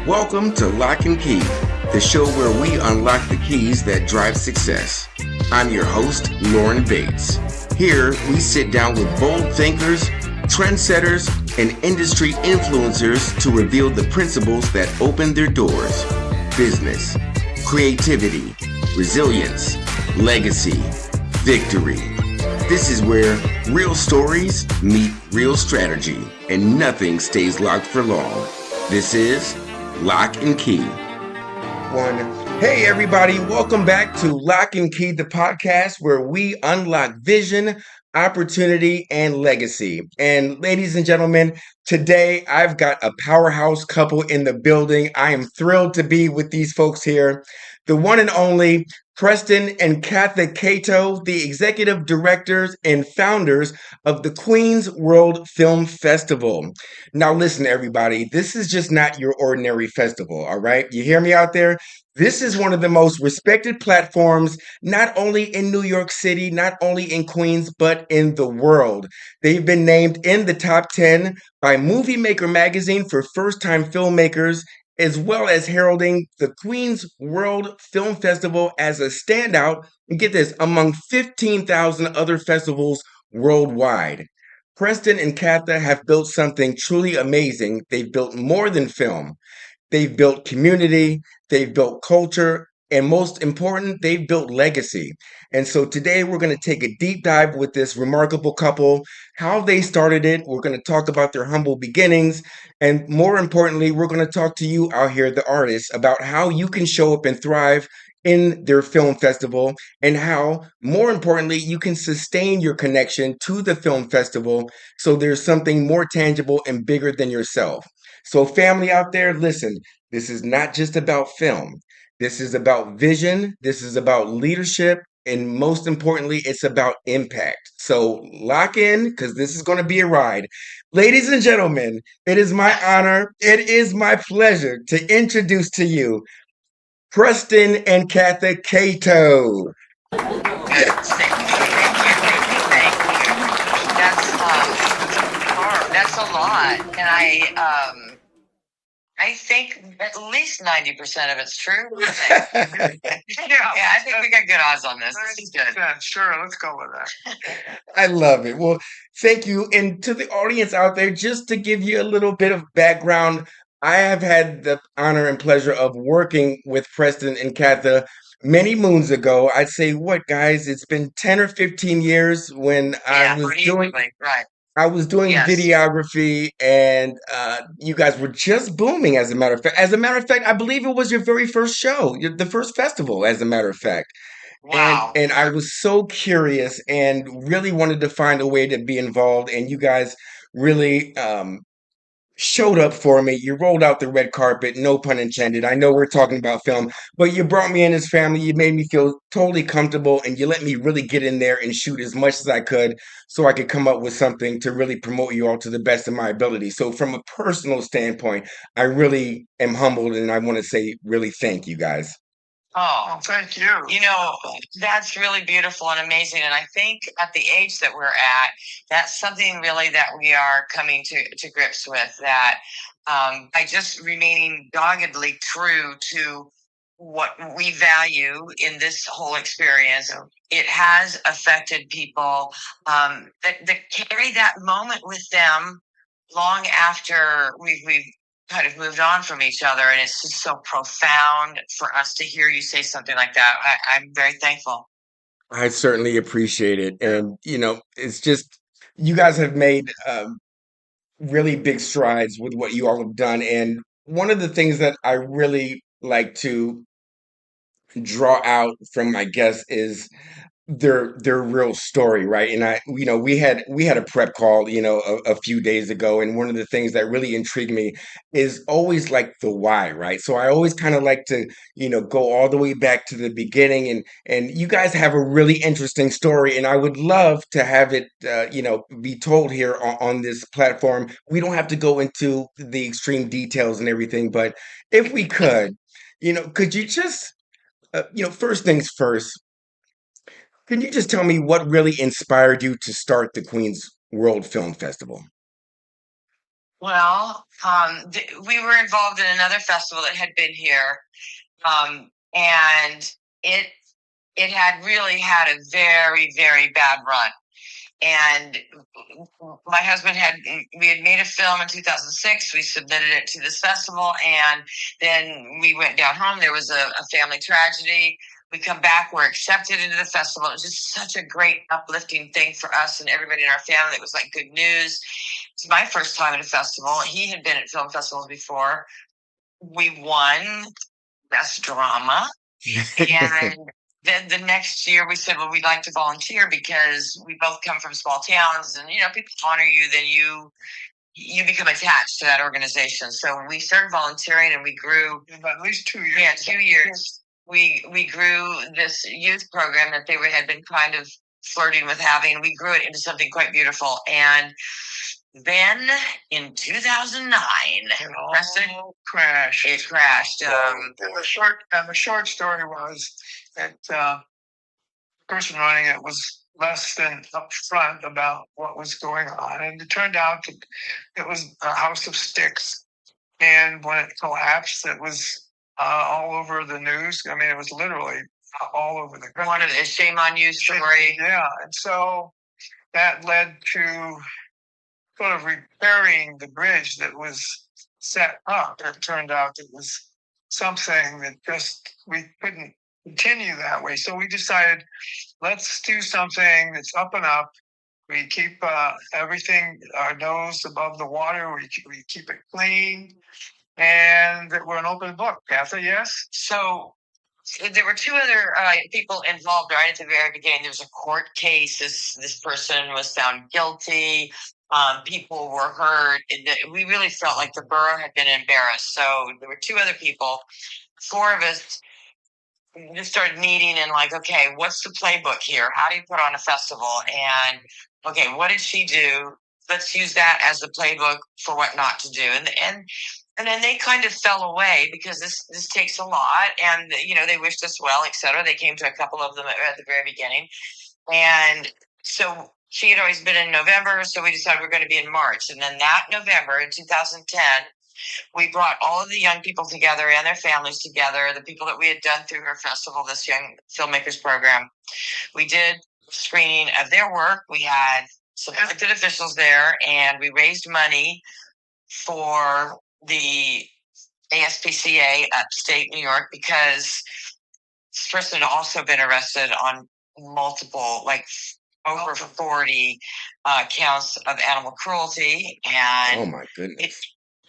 Welcome to Lock and Key, the show where we unlock the keys that drive success. I'm your host, Lauren Bates. Here, we sit down with bold thinkers, trendsetters, and industry influencers to reveal the principles that open their doors. Business, creativity, resilience, legacy, victory. This is where real stories meet real strategy, and nothing stays locked for long. This is Lock and Key. Hey everybody, welcome back to Lock and Key, the podcast where we unlock vision, opportunity, and legacy. And ladies and gentlemen, today I've got a powerhouse couple in the building. I am thrilled to be with these folks here. The one and only Preston and Katha Cato, the executive directors and founders of the Queens World Film Festival. Now, listen, everybody, this is just not your ordinary festival, all right? You hear me out there? This is one of the most respected platforms, not only in New York City, not only in Queens, but in the world. They've been named in the top 10 by Movie Maker magazine for first-time filmmakers, as well as heralding the Queens World Film Festival as a standout, and get this, among 15,000 other festivals worldwide. Preston and Katha have built something truly amazing. They've built more than film. They've built community, they've built culture, and most important, they've built legacy. And so today we're going to take a deep dive with this remarkable couple, how they started it. We're going to talk about their humble beginnings. And more importantly, we're going to talk to you out here, the artists, about how you can show up and thrive in their film festival and how, more importantly, you can sustain your connection to the film festival so there's something more tangible and bigger than yourself. So, family out there, listen, this is not just about film. This is about vision. This is about leadership. And most importantly, it's about impact. So, lock in because this is going to be a ride. Ladies and gentlemen, it is my honor, it is my pleasure to introduce to you Preston and Katha Cato. Thank you. That's a lot, and I think at least 90% of it's true. Yeah, I think we got good odds on this. This is good. Yeah, sure. Let's go with that. I love it. Well, thank you. And to the audience out there, just to give you a little bit of background, I have had the honor and pleasure of working with Preston and Katha many moons ago. I'd say, what, guys? It's been 10 or 15 years when Yeah, pretty easily, right. I was doing Yes. videography, and you guys were just booming. As a matter of fact, I believe it was your very first show, the first festival. As a matter of fact, Wow. and I was so curious and really wanted to find a way to be involved. And you guys really showed up for me. You rolled out the red carpet, no pun intended. I know we're talking about film, but you brought me in as family. You made me feel totally comfortable, and you let me really get in there and shoot as much as I could so I could come up with something to really promote you all to the best of my ability. So, from a personal standpoint, I really am humbled, and I want to say really thank you guys. Oh, Thank you. that's really beautiful and amazing. And I think at the age that we're at, that's something really that we are coming to grips with, that by just remaining doggedly true to what we value in this whole experience, it has affected people that carry that moment with them long after we've kind of moved on from each other. And it's just so profound for us to hear you say something like that. I'm very thankful. I certainly appreciate it. And, it's just, you guys have made really big strides with what you all have done. And one of the things that I really like to draw out from my guests is their real story, right? And we had a prep call, a few days ago, and one of the things that really intrigued me is always like the why, right? So I always kind of like to, go all the way back to the beginning, and you guys have a really interesting story, and I would love to have it, be told here on this platform. We don't have to go into the extreme details and everything, but if we could, could you just, first things first, can you just tell me what really inspired you to start the Queens World Film Festival? Well, we were involved in another festival that had been here, and it had really had a very, very bad run. And my husband we had made a film in 2006. We submitted it to this festival, and then we went down home. There was a family tragedy. We come back, we're accepted into the festival. It was just such a great uplifting thing for us and everybody in our family. It was like good news. It's my first time at a festival. He had been at film festivals before. We won Best Drama. And then the next year we said, well, we'd like to volunteer because we both come from small towns, and people honor you, then you become attached to that organization. So we started volunteering, and we grew at least 2 years. Yeah, 2 years. We grew this youth program that they had been kind of flirting with having. We grew it into something quite beautiful. And then in 2009, crashed. It crashed. And the short story was that the person running it was less than upfront about what was going on, and it turned out that it was a house of sticks. And when it collapsed, it was all over the news. I mean, it was literally all over the country. One of the shame on you story. Yeah, and so that led to sort of repairing the bridge that was set up. It turned out it was something that just we couldn't continue that way. So we decided, let's do something that's up and up. We keep everything, our nose above the water. We keep it clean, and that we're an open book. Kathy, yes? So there were two other people involved right at the very beginning. There was a court case. This person was found guilty. People were hurt. We really felt like the borough had been embarrassed. So there were two other people. Four of us just started meeting and like, okay, what's the playbook here? How do you put on a festival? And okay, what did she do? Let's use that as the playbook for what not to do. And then they kind of fell away because this takes a lot, and they wished us well, etc. They came to a couple of them at the very beginning, and so she had always been in November, so we decided we're going to be in March. And then that November in 2010, we brought all of the young people together and their families together, the people that we had done through her festival, this young filmmakers program. We did screening of their work. We had some elected officials there, and we raised money for the ASPCA upstate New York because this person had also been arrested on multiple, like over 40 counts of animal cruelty. And oh my goodness.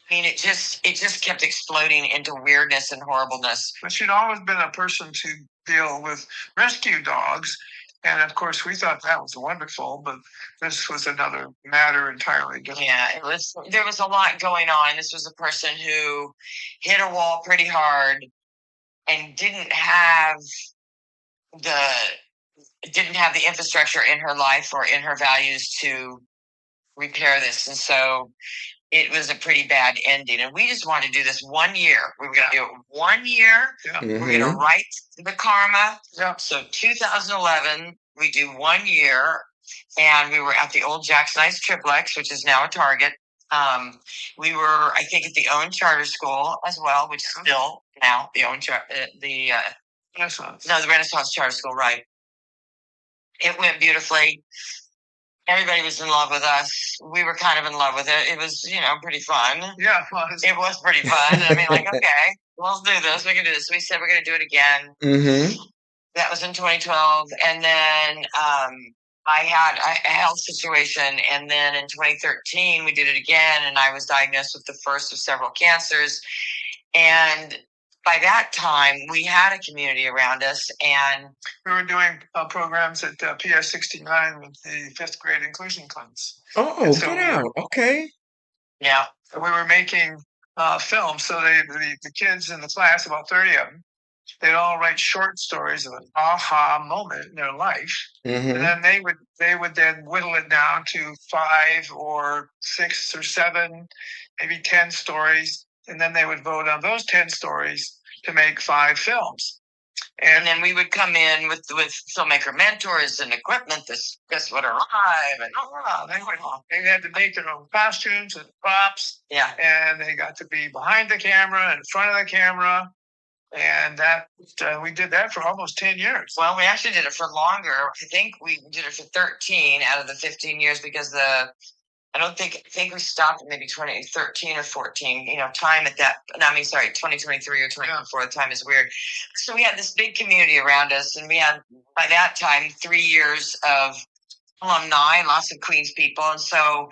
It just kept exploding into weirdness and horribleness. But she'd always been a person to deal with rescue dogs. And of course, we thought that was wonderful, but this was another matter entirely different. Yeah, there was a lot going on. This was a person who hit a wall pretty hard and didn't have the infrastructure in her life or in her values to repair this. And so it was a pretty bad ending. And we just wanted to do this 1 year. We were going to do it 1 year. Yeah. We're going to write the karma. Yeah. So 2011, we do 1 year. And we were at the old Jackson Heights Triplex, which is now a Target. We were, I think, at the Owen Charter School as well, which is still now the Owen Renaissance. No, the Renaissance Charter School, right. It went beautifully. Everybody was in love with us. We were kind of in love with it. It was, pretty fun. Yeah, it was. It was pretty fun. I mean, like, okay, let's do this. We can do this. We said we're going to do it again. Mm-hmm. That was in 2012. And then I had a health situation. And then in 2013, we did it again. And I was diagnosed with the first of several cancers. And by that time, we had a community around us, and we were doing programs at PS 69 with the fifth grade inclusion class. Oh, so get out. Okay. Yeah. So we were making films. So the kids in the class, about 30 of them, they'd all write short stories of an aha moment in their life. Mm-hmm. And then they would then whittle it down to 5 or 6 or 7, maybe 10 stories. And then they would vote on those 10 stories to make 5 films. And then we would come in with filmmaker mentors and equipment. This would arrive, and they had to make their own costumes and props. Yeah. And they got to be behind the camera, in front of the camera. And that we did that for almost 10 years. Well, we actually did it for longer. I think we did it for 13 out of the 15 years because I think we stopped at maybe 2013 or 14, time at that, 2023 or 2024, the time is weird. So we had this big community around us, and we had, by that time, 3 years of alumni, lots of Queens people. And so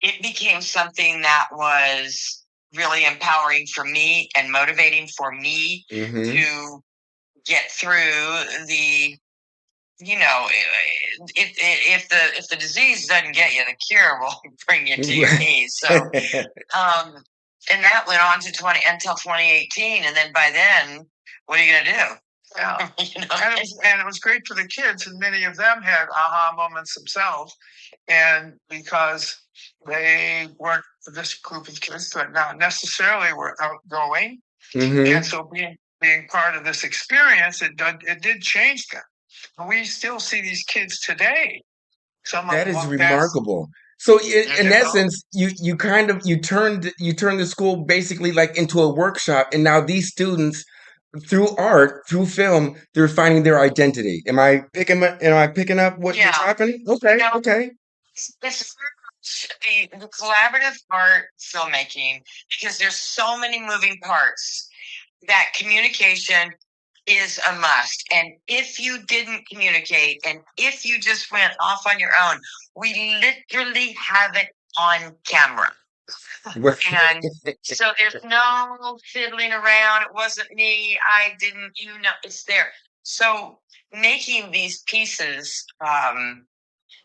it became something that was really empowering for me and motivating for me to get through the, if the disease doesn't get you, the cure will bring you to your knees. So, and that went on to until 2018, and then by then, what are you gonna do? Yeah, and it was great for the kids, and many of them had aha moments themselves, and because they weren't this group of kids that not necessarily were outgoing, and so being part of this experience, it did change them. We still see these kids today. That is remarkable. So in essence, you turned the school basically like into a workshop, and now these students, through art, through film, they're finding their identity. Am I picking up what's happening? Okay, okay. It's the collaborative art filmmaking, because there's so many moving parts that communication is a must. And if you didn't communicate, and if you just went off on your own, we literally have it on camera. And so there's no fiddling around. It wasn't me. I didn't, it's there. So making these pieces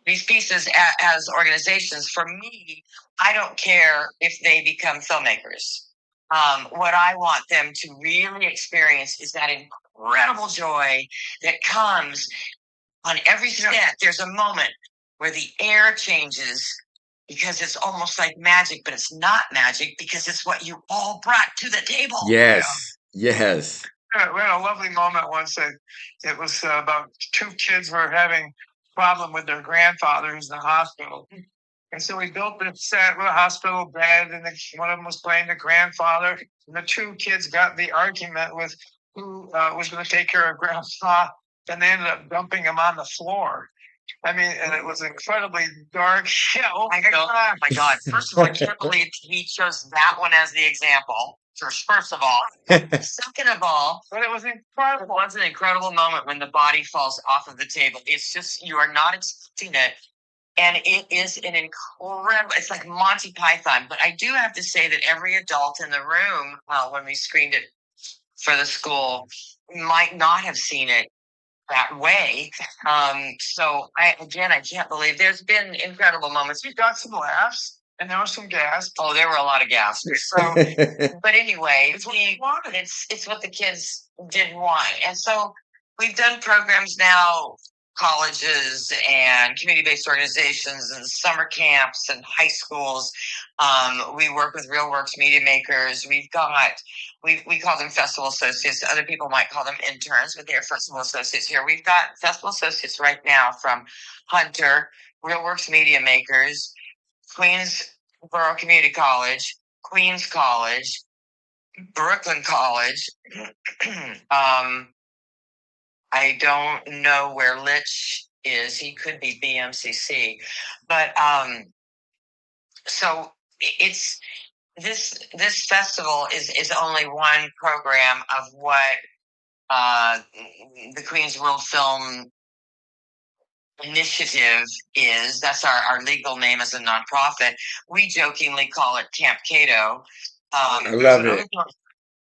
as organizations, for me, I don't care if they become filmmakers. What I want them to really experience is that incredible joy that comes on every step. There's a moment where the air changes because it's almost like magic, but it's not magic because it's what you all brought to the table. Yes, yes. We had a lovely moment once. It was about two kids were having a problem with their grandfather who's in the hospital. And so we built this set with a hospital bed, and one of them was playing the grandfather. And the two kids got the argument with who was going to take care of grandpa, and they ended up dumping him on the floor. I mean, and it was incredibly dark. Oh my God. First of all, I can't believe he chose that one as the example. First of all. Second of all, but it was incredible. It was an incredible moment when the body falls off of the table. It's just, you are not expecting it. And it is an incredible, it's like Monty Python. But I do have to say that every adult in the room, when we screened it for the school, might not have seen it that way. So I can't believe there's been incredible moments. We got some laughs, and there was some gasps. Oh, there were a lot of gasps. So, but anyway, it's what the kids did want. And so we've done programs now, colleges and community-based organizations and summer camps and high schools. We work with Real Works media makers. We call them festival associates. Other people might call them interns, but they're festival associates here. We've got festival associates right now from Hunter, Real Works media makers, Queensboro Community College, Queens College, Brooklyn College. I don't know where Litch is. He could be BMCC. But so it's this festival is only one program of what the Queens World Film Initiative is. That's our legal name as a nonprofit. We jokingly call it Camp Cato. I love it.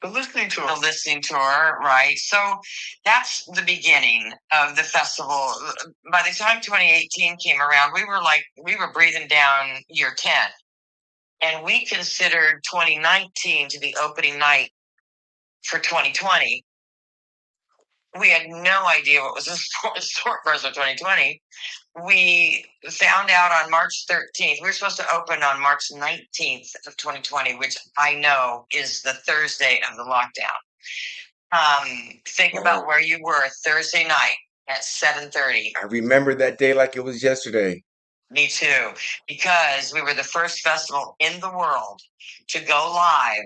The listening tour. The listening tour, right? So that's the beginning of the festival. By the time 2018 came around, we were breathing down year 10. And we considered 2019 to be opening night for 2020. We had no idea what was in store for us for 2020. We found out on March 13th. We were supposed to open on March 19th of 2020, which I know is the Thursday of the lockdown. Think about where you were Thursday night at 7:30. I remember that day like it was yesterday. Me too, because we were the first festival in the world to go live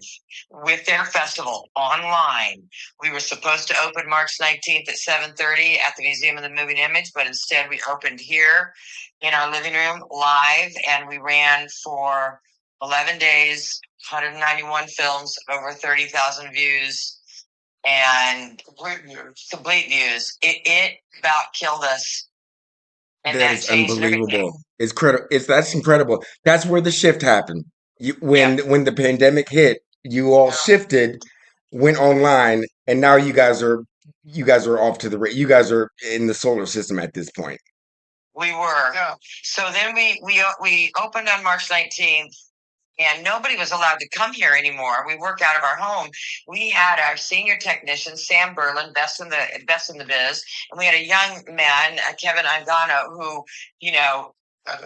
with their festival online. We were supposed to open March 19th at 7:30 at the Museum of the Moving Image, but instead we opened here in our living room live, and we ran for 11 days, 191 films, over 30,000 views, and complete views. It about killed us. And That that is changed everything. unbelievable. It's credible. That's incredible. That's where the shift happened. You, Yeah. when the pandemic hit, you all Yeah. shifted, went online, and now you guys are off to the you guys are in the solar system at this point. We were. Yeah. So then we opened on March 19th, and nobody was allowed to come here anymore. We work out of our home. We had our senior technician, Sam Berlin, best in the biz, and we had a young man, Kevin Angano, who, you know,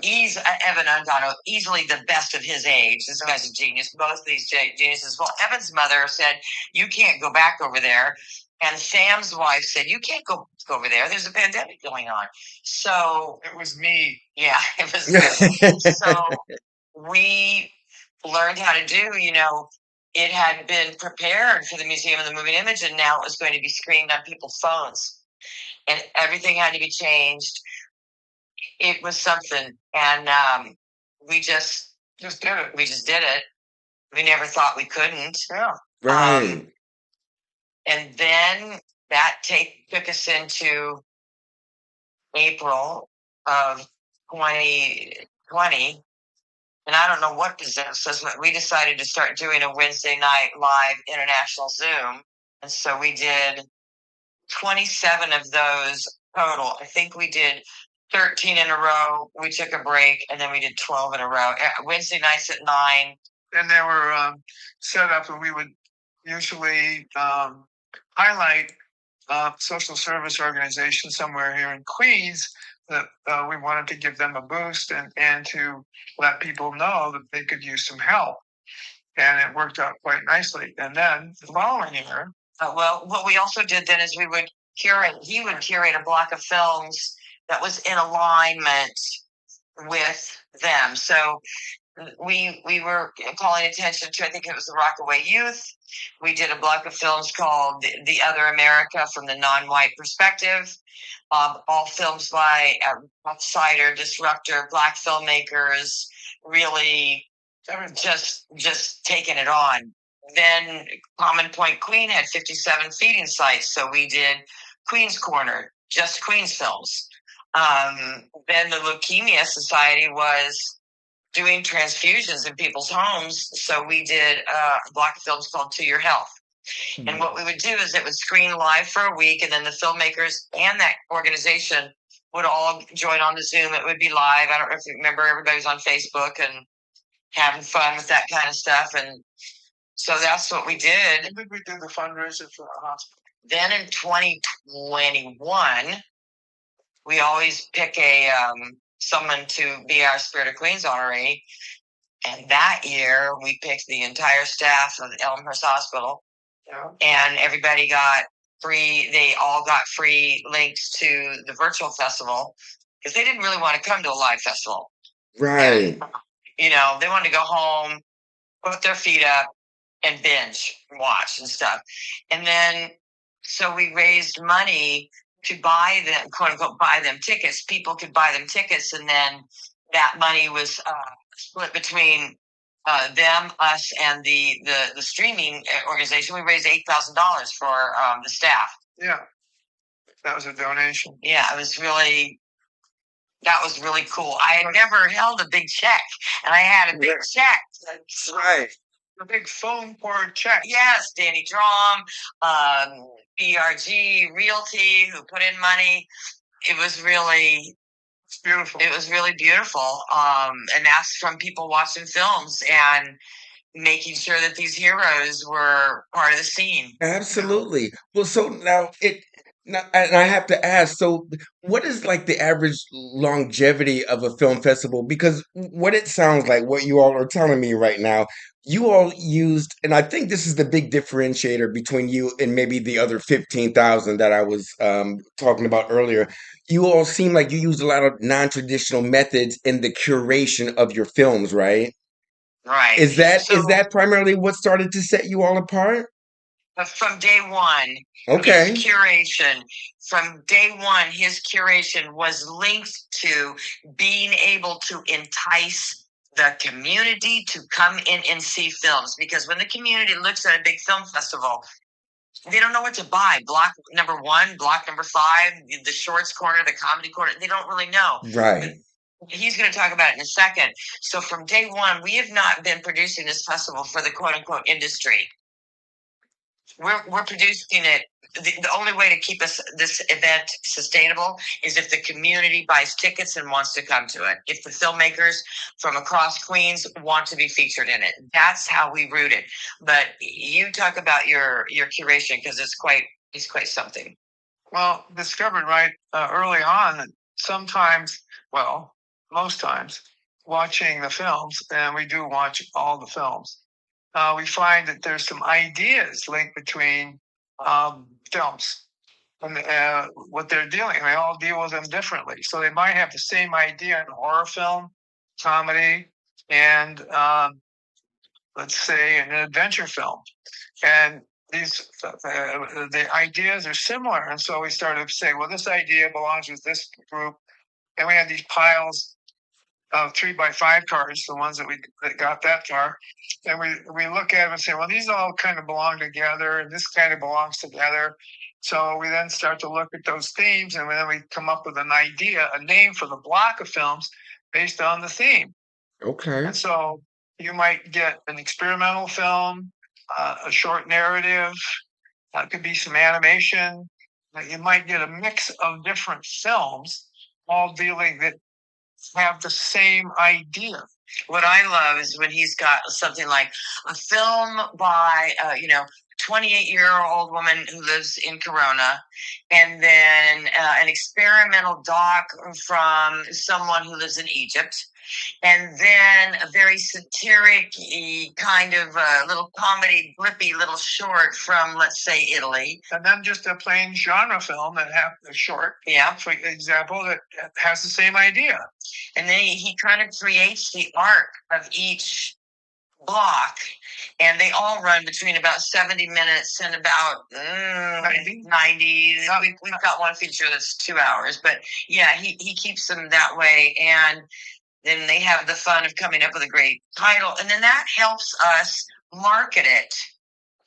he's Evan Angano, easily the best of his age. This guy's a genius. Both of these geniuses. Well, Evan's mother said, "You can't go back over there." And Sam's wife said, "You can't go over there. There's a pandemic going on." So It was me. yeah, it was. So we learned how to do, it had been prepared for the Museum of the Moving Image, and now it was going to be screened on people's phones. And everything had to be changed. It was something. And we just Just did it. we just did it. We never thought we couldn't. Yeah. Right. And then that took us into April of 2020. And I don't know what possessed us, but we decided to start doing a Wednesday night live international Zoom. And so we did 27 of those total. I think we did 13 in a row. We took a break, and then we did 12 in a row. Wednesday nights at 9. And they were set up, and we would usually highlight social service organization somewhere here in Queens that we wanted to give them a boost and to let people know that they could use some help. And it worked out quite nicely. And then the following year, Well, what we also did then is he would curate a block of films that was in alignment with them. So we were calling attention to, I think it was the Rockaway Youth. We did a block of films called The Other America from the Non-White Perspective. All films by outsider, disruptor, Black filmmakers, really just taking it on. Then Common Point Queen had 57 feeding sites, so we did Queen's Corner, just Queen's films. Then the Leukemia Society was doing transfusions in people's homes, so we did a block of films called To Your Health. And what we would do is it would screen live for a week, and then the filmmakers and that organization would all join on the Zoom. It would be live. I don't know if you remember, everybody was on Facebook and having fun with that kind of stuff. And so that's what we did. I think we did the fundraiser for the hospital. Then in 2021, we always pick someone to be our Spirit of Queens honoree. And that year, we picked the entire staff of Elmhurst Hospital. Yeah. And everybody got they all got free links to the virtual festival because they didn't really want to come to a live festival. Right. And, they wanted to go home, put their feet up, and binge, watch, and stuff. And then, so we raised money to buy them, quote unquote, buy them tickets. People could buy them tickets, and then that money was split between them, us, and the streaming organization. We raised $8,000 for the staff. Yeah, that was a donation. Yeah, that was really cool. I had never held a big check, and I had a big check. That's Right. a big phone cord check. Yes, Danny Drom, BRG Realty, who put in money. It was really beautiful. It was really beautiful. And that's from people watching films and making sure that these heroes were part of the scene. Absolutely. Well, so Now, and I have to ask, so what is like the average longevity of a film festival? Because what it sounds like, what you all are telling me right now, you all used, and I think this is the big differentiator between you and maybe the other 15,000 that I was talking about earlier. You all seem like you used a lot of non-traditional methods in the curation of your films, right? Right. Is that primarily what started to set you all apart? From day one, his Okay. curation, from day one, his curation was linked to being able to entice the community to come in and see films. Because when the community looks at a big film festival, they don't know what to buy. Block number one, block number five, the shorts corner, the comedy corner. They don't really know. But Right. he's going to talk about it in a second. So from day one, we have not been producing this festival for the quote unquote industry. We're producing it. The only way to keep this event sustainable is if the community buys tickets and wants to come to it. If the filmmakers from across Queens want to be featured in it, that's how we root it. But you talk about your curation because it's quite something. Well, discovered right early on that sometimes, well, most times, watching the films, and we do watch all the films, we find that there's some ideas linked between films and what they're dealing. They all deal with them differently. So they might have the same idea in a horror film, comedy, and let's say an adventure film. And these the ideas are similar, and so we started to say, well, this idea belongs with this group, and we had these piles of 3x5 cards, the ones that got that far, and we look at them and say, well, these all kind of belong together, and this kind of belongs together. So we then start to look at those themes, and then we come up with an idea, a name for the block of films based on the theme. Okay. And so you might get an experimental film, a short narrative, could be some animation. You might get a mix of different films, all dealing that have the same idea. What I love is when he's got something like a film by 28-year-old woman who lives in Corona, and then an experimental doc from someone who lives in Egypt, and then a very satiric kind of little comedy, blippy little short from, let's say, Italy. And then just a plain genre film that has a short, Yeah. for example, that has the same idea. And then he kind of creates the arc of each block, and they all run between about 70 minutes and about 90. We've got one feature that's 2 hours, but yeah, he keeps them that way, and then they have the fun of coming up with a great title, and then that helps us market it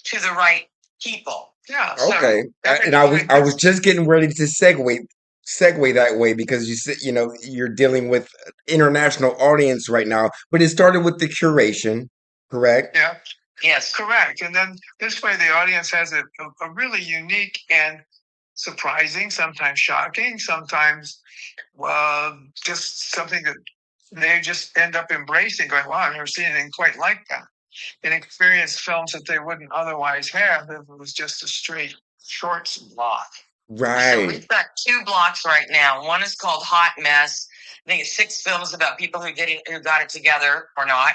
to the right people. Yeah. Okay. And I was just getting ready to segue that way because you said, you're dealing with international audience right now, but it started with the curation, correct? Yeah. Yes. Correct. And then this way the audience has a really unique and surprising, sometimes shocking, sometimes just something that they just end up embracing, going, wow, I've never seen anything quite like that. And experience films that they wouldn't otherwise have if it was just a straight shorts block. So Right. we've got 2 blocks right now. One is called Hot Mess. I think it's 6 films about people who got it together or not.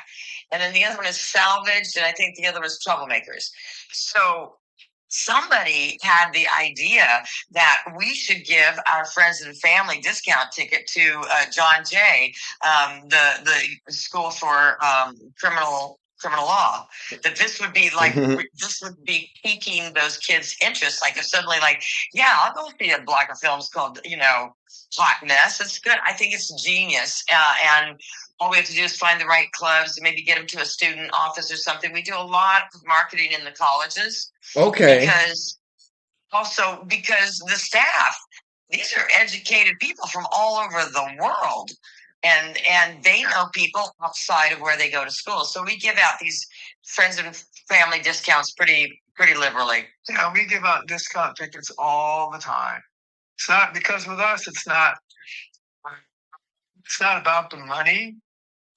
And then the other one is Salvaged, and I think the other was Troublemakers. So somebody had the idea that we should give our friends and family discount ticket to John Jay, the School for Criminal Law. That this would be like this would be piquing those kids' interest. Like if suddenly, like, yeah, I'll go see a block of films called Hot Mess. It's good. I think it's genius, and all we have to do is find the right clubs, maybe get them to a student office or something. We do a lot of marketing in the colleges. Okay. Because the staff, these are educated people from all over the world, and they know people outside of where they go to school. So we give out these friends and family discounts pretty liberally. Yeah, we give out discount tickets all the time. It's not because with us, it's not about the money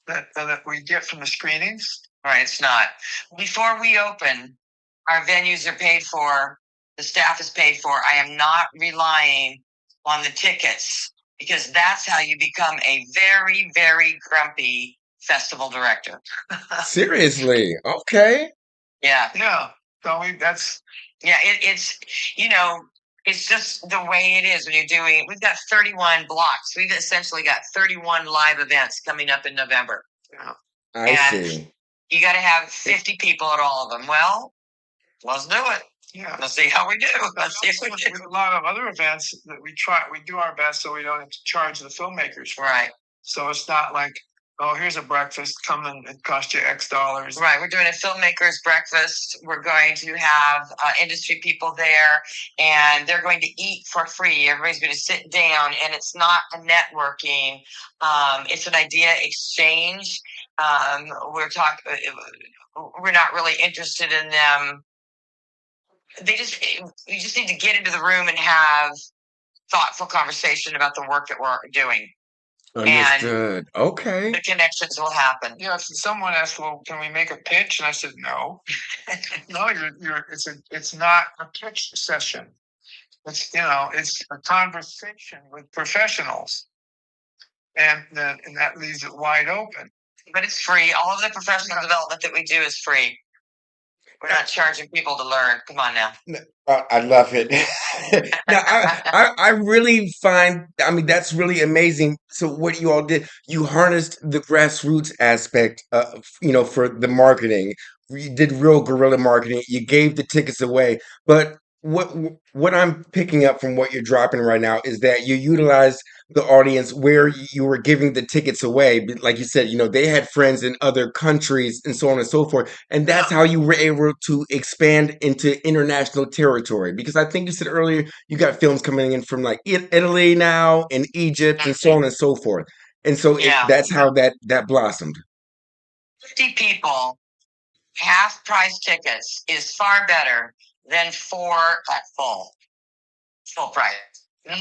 that we get from the screenings. Right, it's not. Before we open, our venues are paid for. The staff is paid for. I am not relying on the tickets because that's how you become a very, very grumpy festival director. Seriously. Okay. Yeah. Yeah. So that's Yeah, it's it's just the way it is when you're doing. We've got 31 blocks. We've essentially got 31 live events coming up in November, I and see. you got to have 50 people at all of them. Well, let's do it. yeah. Let's see how we do. Let's see if we With do. a lot of other events that we do our best so we don't have to charge the filmmakers. Right, So it's not like, oh, here's a breakfast, come and it cost you X dollars. right. We're doing a filmmakers breakfast. We're going to have industry people there, and they're going to eat for free. Everybody's going to sit down, and it's not a networking. It's an idea exchange. We're talking. We're not really interested in them. You just need to get into the room and have thoughtful conversation about the work that we're doing. Understood. Okay. The connections will happen. Yeah, someone asked, "Well, can we make a pitch?" And I said, "No, no. It's not a pitch session. It's it's a conversation with professionals, and that leaves it wide open. But it's free. All of the professional development that we do is free. We're not charging people to learn. Come on now. I love it. Now, I really find, I mean, that's really amazing. So what you all did, you harnessed the grassroots aspect, for the marketing. You did real guerrilla marketing. You gave the tickets away. But what I'm picking up from what you're dropping right now is that you utilized the audience where you were giving the tickets away. Like you said, they had friends in other countries and so on and so forth. And that's how you were able to expand into international territory. Because I think you said earlier you got films coming in from like Italy now and Egypt and so on and so forth. And so Yeah. that's how that blossomed. 50 people, half price tickets is far better than 4 at full price.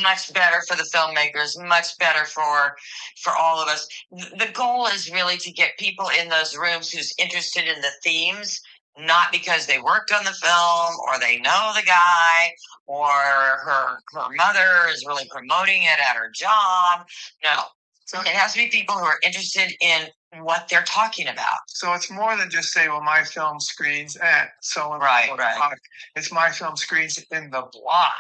Much better for the filmmakers, much better for all of us. The goal is really to get people in those rooms who's interested in the themes, not because they worked on the film or they know the guy or her mother is really promoting it at her job. No. So it has to be people who are interested in what they're talking about. So it's more than just say, well, my film screens at so and Right. It's my film screens in the block.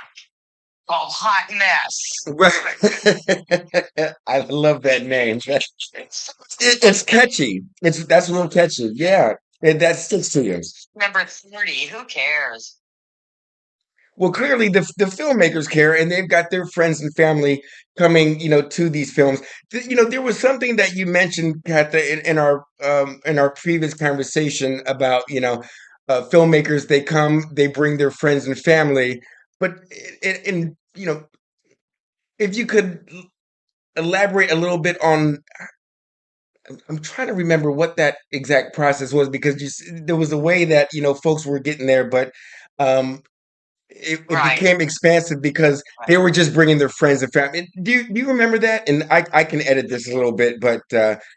Oh, hot mess. Right. I love that name. It's catchy. That's real catchy. Yeah. And that sticks to you. Number 30, who cares? Well, clearly the filmmakers care, and they've got their friends and family coming, to these films. There was something that you mentioned, Katha, in our previous conversation about, filmmakers. They come, they bring their friends and family, but if you could elaborate a little bit on. I'm trying to remember what that exact process was because there was a way that folks were getting there, but um, it Right. became expansive because they were just bringing their friends and family. Do you remember that? And I can edit this a little bit, but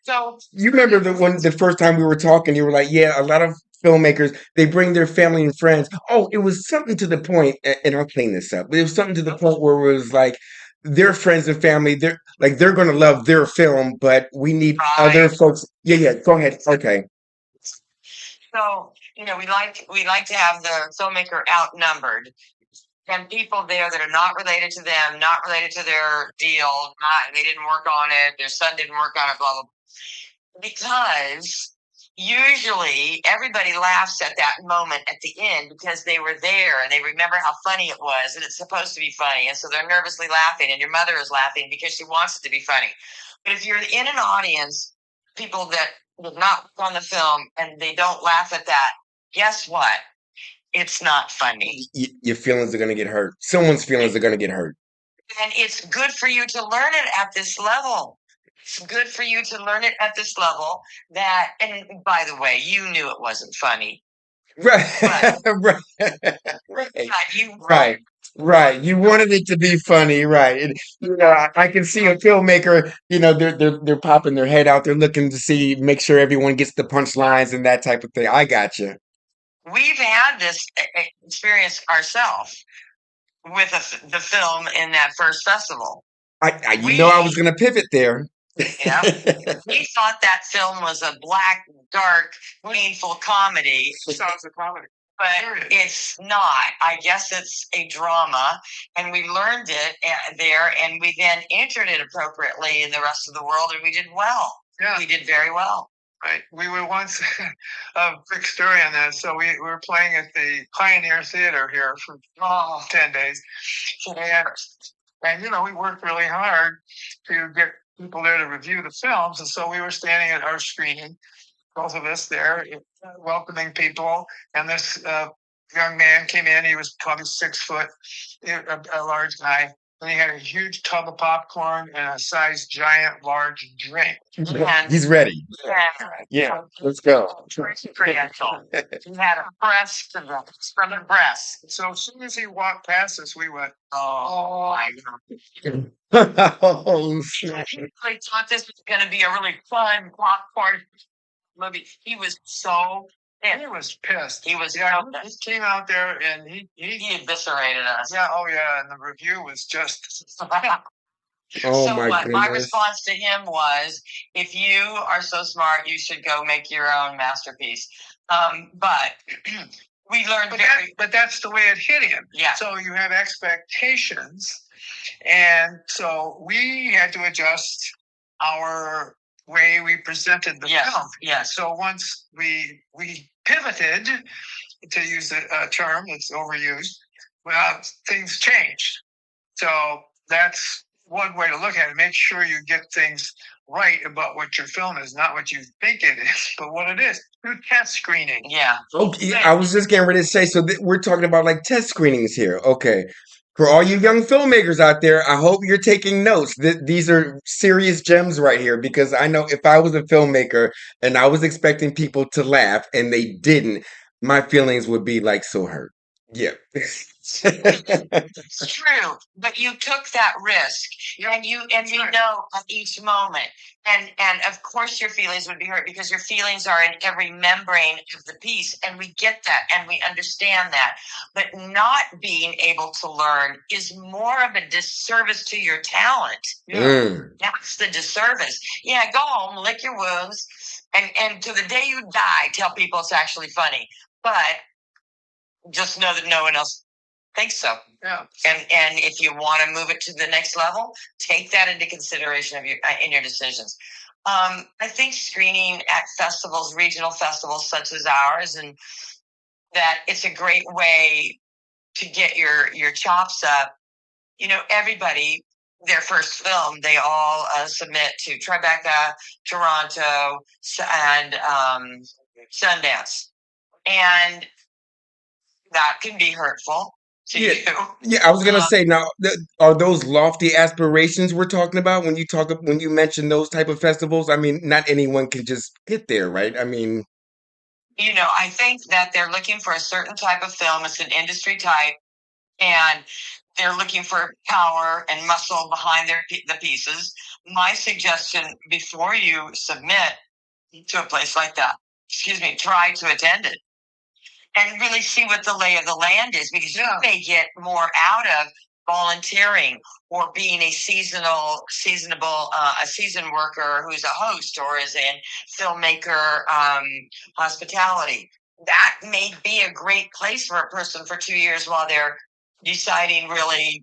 So you remember the first time we were talking, you were like, yeah, a lot of filmmakers, they bring their family and friends. Oh, it was something to the point, and I'll clean this up. But it was something to the point where it was like their friends and family, they're gonna love their film, but we need other Right. folks. Yeah, go ahead. Okay. So, we like to have the filmmaker outnumbered and people there that are not related to them, not related to their deal, they didn't work on it, their son didn't work on it, blah blah. Because usually everybody laughs at that moment at the end because they were there and they remember how funny it was and it's supposed to be funny, and so they're nervously laughing and your mother is laughing because she wants it to be funny. But if you're in an audience, people that did not work on the film and they don't laugh at that, guess what? It's not funny. Your feelings are gonna get hurt. Someone's feelings are gonna get hurt. And it's good for you to learn it at this level. It's good for you to learn it at this level and by the way, you knew it wasn't funny. Right. But, right. Right. you Right. Right. You wanted it to be funny, right? And, I can see a filmmaker. They're popping their head out. They're looking to make sure everyone gets the punchlines and that type of thing. I got you. we've had this experience ourselves with the film in that first festival. You know, I was gonna pivot there. Yeah, we thought that film was a black, dark, painful comedy. Sounds a comedy. But it's not. I guess it's a drama, and we learned it there, and we then entered it appropriately in the rest of the world, and we did well. Yeah. We did very well. Right. We were once a quick story on that. So we were playing at the Pioneer Theater here for 10 days. And we worked really hard to get people there to review the films. And so we were standing at our screening, both of us there, welcoming people. And this young man came in. He was probably 6 foot, a large guy. And he had a huge tub of popcorn and a size giant large drink. And He's ready. Yeah, let's go. Credential. He had a press from the press. So as soon as he walked past us, we went, Oh, I know. Oh, snap. I thought this was going to be a really fun popcorn movie. He was so pissed. he was pissed. He was Yeah, so he pissed. came out there and he He eviscerated us. yeah, oh yeah, and the review was just Oh So my what? My goodness. response to him was, if you are so smart, you should go make your own masterpiece. But we learned but that's the way it hit him. Yeah. So you have expectations, and so we had to adjust our way we presented the Yes, film. yes. So once we pivoted, to use a term that's overused, well, things changed. So that's one way to look at it. Make sure you get things right about what your film is, not what you think it is, but what it is. Do test screening. Yeah. Okay, I was just getting ready to say, so we're talking about like test screenings here. Okay. For all you young filmmakers out there, I hope you're taking notes. These are serious gems right here because I know if I was a filmmaker and I was expecting people to laugh and they didn't, my feelings would be like so hurt. Yeah. It's true, but you took that risk, and you right. know at each moment, and of course your feelings would be hurt because your feelings are in every membrane of the piece, and we get that and we understand that. But not being able to learn is more of a disservice to your talent. Mm. That's the disservice. Yeah, go home, lick your wounds, and to the day you die, tell people it's actually funny. But just know that no one else thinks so. Yeah. And if you want to move it to the next level, take that into consideration of your in your decisions. I think screening at festivals, regional festivals such as ours, and that it's a great way to get your chops up. Everybody, their first film, they all submit to Tribeca, Toronto, and Sundance, and that can be hurtful to Yeah. you. Yeah, I was gonna say now, are those lofty aspirations we're talking about when you mention those type of festivals? I mean, not anyone can just get there, right? I mean, I think that they're looking for a certain type of film. It's an industry type, and they're looking for power and muscle behind the pieces. My suggestion before you submit to a place like that, try to attend it and really see what the lay of the land is, because you may get more out of volunteering or being a seasoned worker who's a host or is in filmmaker hospitality. That may be a great place for a person for 2 years while they're deciding really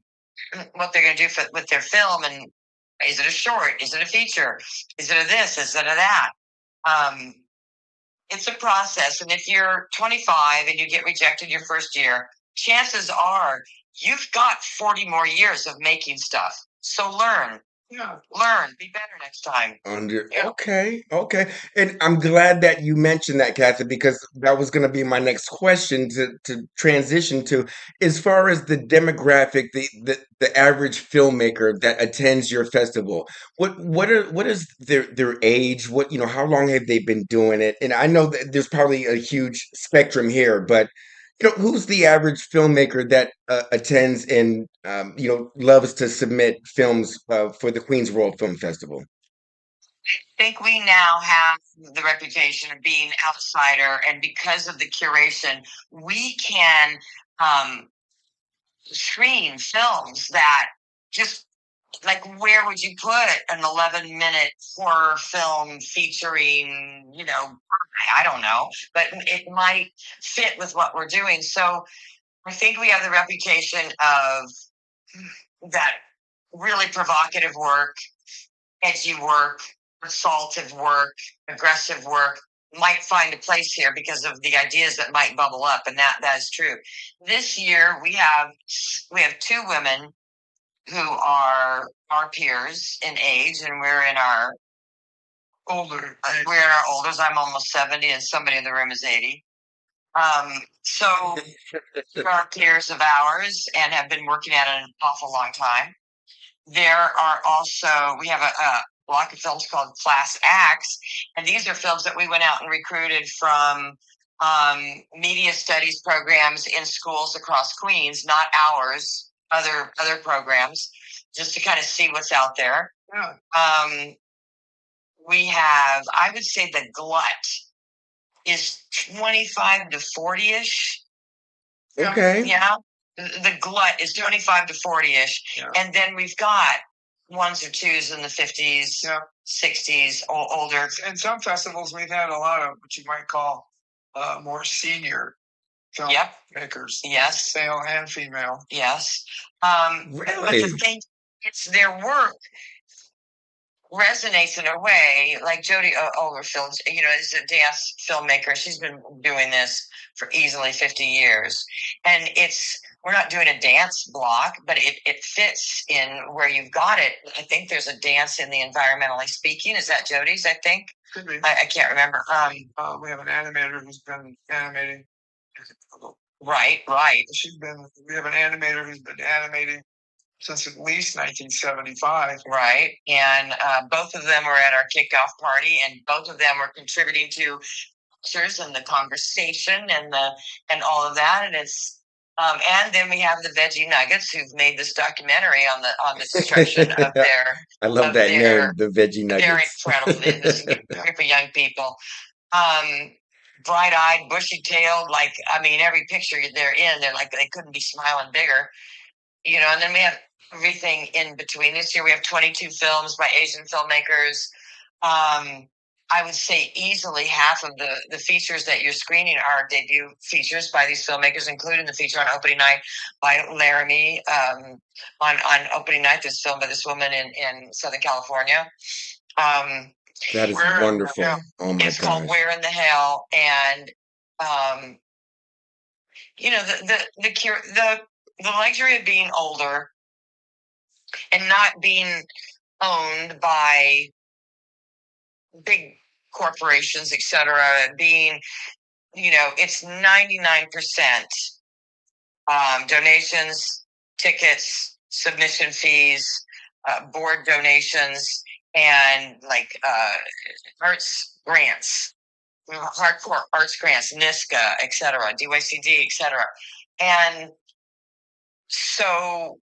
what they're going to do with their film. And is it a short? Is it a feature? Is it a this? Is it a that? It's a process. And if you're 25 and you get rejected your first year, chances are you've got 40 more years of making stuff. So learn, be better next time. Okay. And I'm glad that you mentioned that, Kathy, because that was going to be my next question to transition to. As far as the demographic, the average filmmaker that attends your festival, what is their age? How long have they been doing it? And I know that there's probably a huge spectrum here, but who's the average filmmaker that attends and loves to submit films for the Queens World Film Festival? think we now have the reputation of being outsider, and because of the curation, we can screen films that just like, where would you put an 11-minute horror film featuring, I don't know, but it might fit with what we're doing. So I think we have the reputation of that really provocative work, edgy work, assaultive work, aggressive work might find a place here because of the ideas that might bubble up, and that is true. This year we have two women who are our peers in age, and Older. we're in our olders. I'm almost 70, and somebody in the room is 80. So they're our peers of ours and have been working at it an awful long time. There are also, we have a block of films called Class Acts, and these are films that we went out and recruited from media studies programs in schools across Queens, not ours, other programs, just to kind of see what's out there. Yeah. We have, I would say, the glut is 25 to 40 ish. Okay. Yeah. The glut is 25 to 40 ish. Yeah. And then we've got ones or twos in the 50s, Yeah. 60s, older. In some festivals, we've had a lot of what you might call more senior Yep. filmmakers. Yes. Male and female. Yes. But Really? the thing, it's their work resonates in a way, like Jodie Olerfield, is a dance filmmaker. She's been doing this for easily 50 years. And we're not doing a dance block, but it fits in where you've got it. I think there's a dance in the environmentally speaking. Is that Jodie's, I think? Could be. I can't remember. We have an animator who's been animating. Right. We have an animator who's been animating since at least 1975. Right. And both of them were at our kickoff party, and both of them were contributing to pictures and the conversation and all of that. And it's and then we have the Veggie Nuggets, who've made this documentary on the destruction of their. I love that name, the Veggie Nuggets. They're incredible. This group of young people. Bright-eyed, bushy-tailed, every picture they're in, they're like, they couldn't be smiling bigger. And then we have everything in between. This year we have 22 films by Asian filmmakers. I would say easily half of the features that you're screening are debut features by these filmmakers, including the feature on opening night by Laramie. On opening night, this film by this woman in Southern California. That is wonderful. Yeah. Oh my It's called gosh. Where in the Hell, and the luxury of being older and not being owned by big corporations, etc. Being, it's 99% donations, tickets, submission fees, board donations, and arts grants, hardcore arts grants, NISCA, etc., DYCD, etc. And so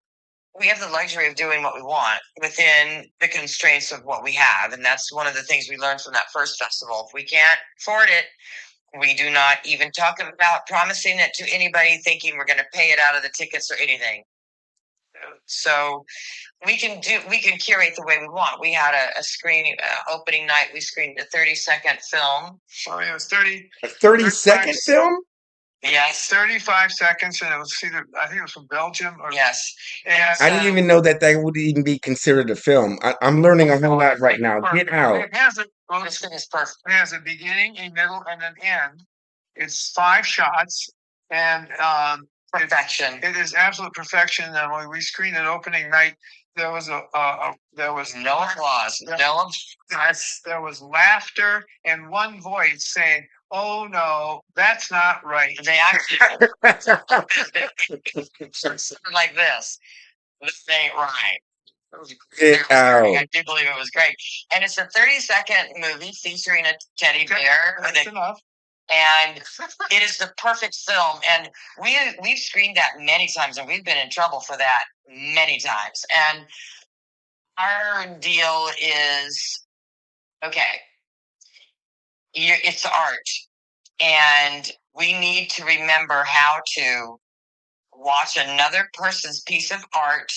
we have the luxury of doing what we want within the constraints of what we have. And that's one of the things we learned from that first festival. If we can't afford it, we do not even talk about promising it to anybody, thinking we're going to pay it out of the tickets or anything. So we can curate the way we want. We had a screening opening night. We screened a 30-second film. Oh, yeah, it was 30. A 30-second film? Yes. 35 seconds, and it was I think it was from Belgium. Yes. And I didn't even know that would even be considered a film. I'm learning a whole lot right now. Get out. It has This thing is perfect. It has a beginning, a middle, and an end. It's 5 shots, and Perfection. it is absolute perfection. And when we screened it opening night, there was no applause. There was laughter and one voice saying, "Oh no, that's not right." They actually like this. This ain't right. Get out. I do believe it was great. And it's a 30-second movie featuring a teddy bear. That's enough. And it is the perfect film. And we've screened that many times, and we've been in trouble for that many times. And our deal is Okay, it's art, and we need to remember how to watch another person's piece of art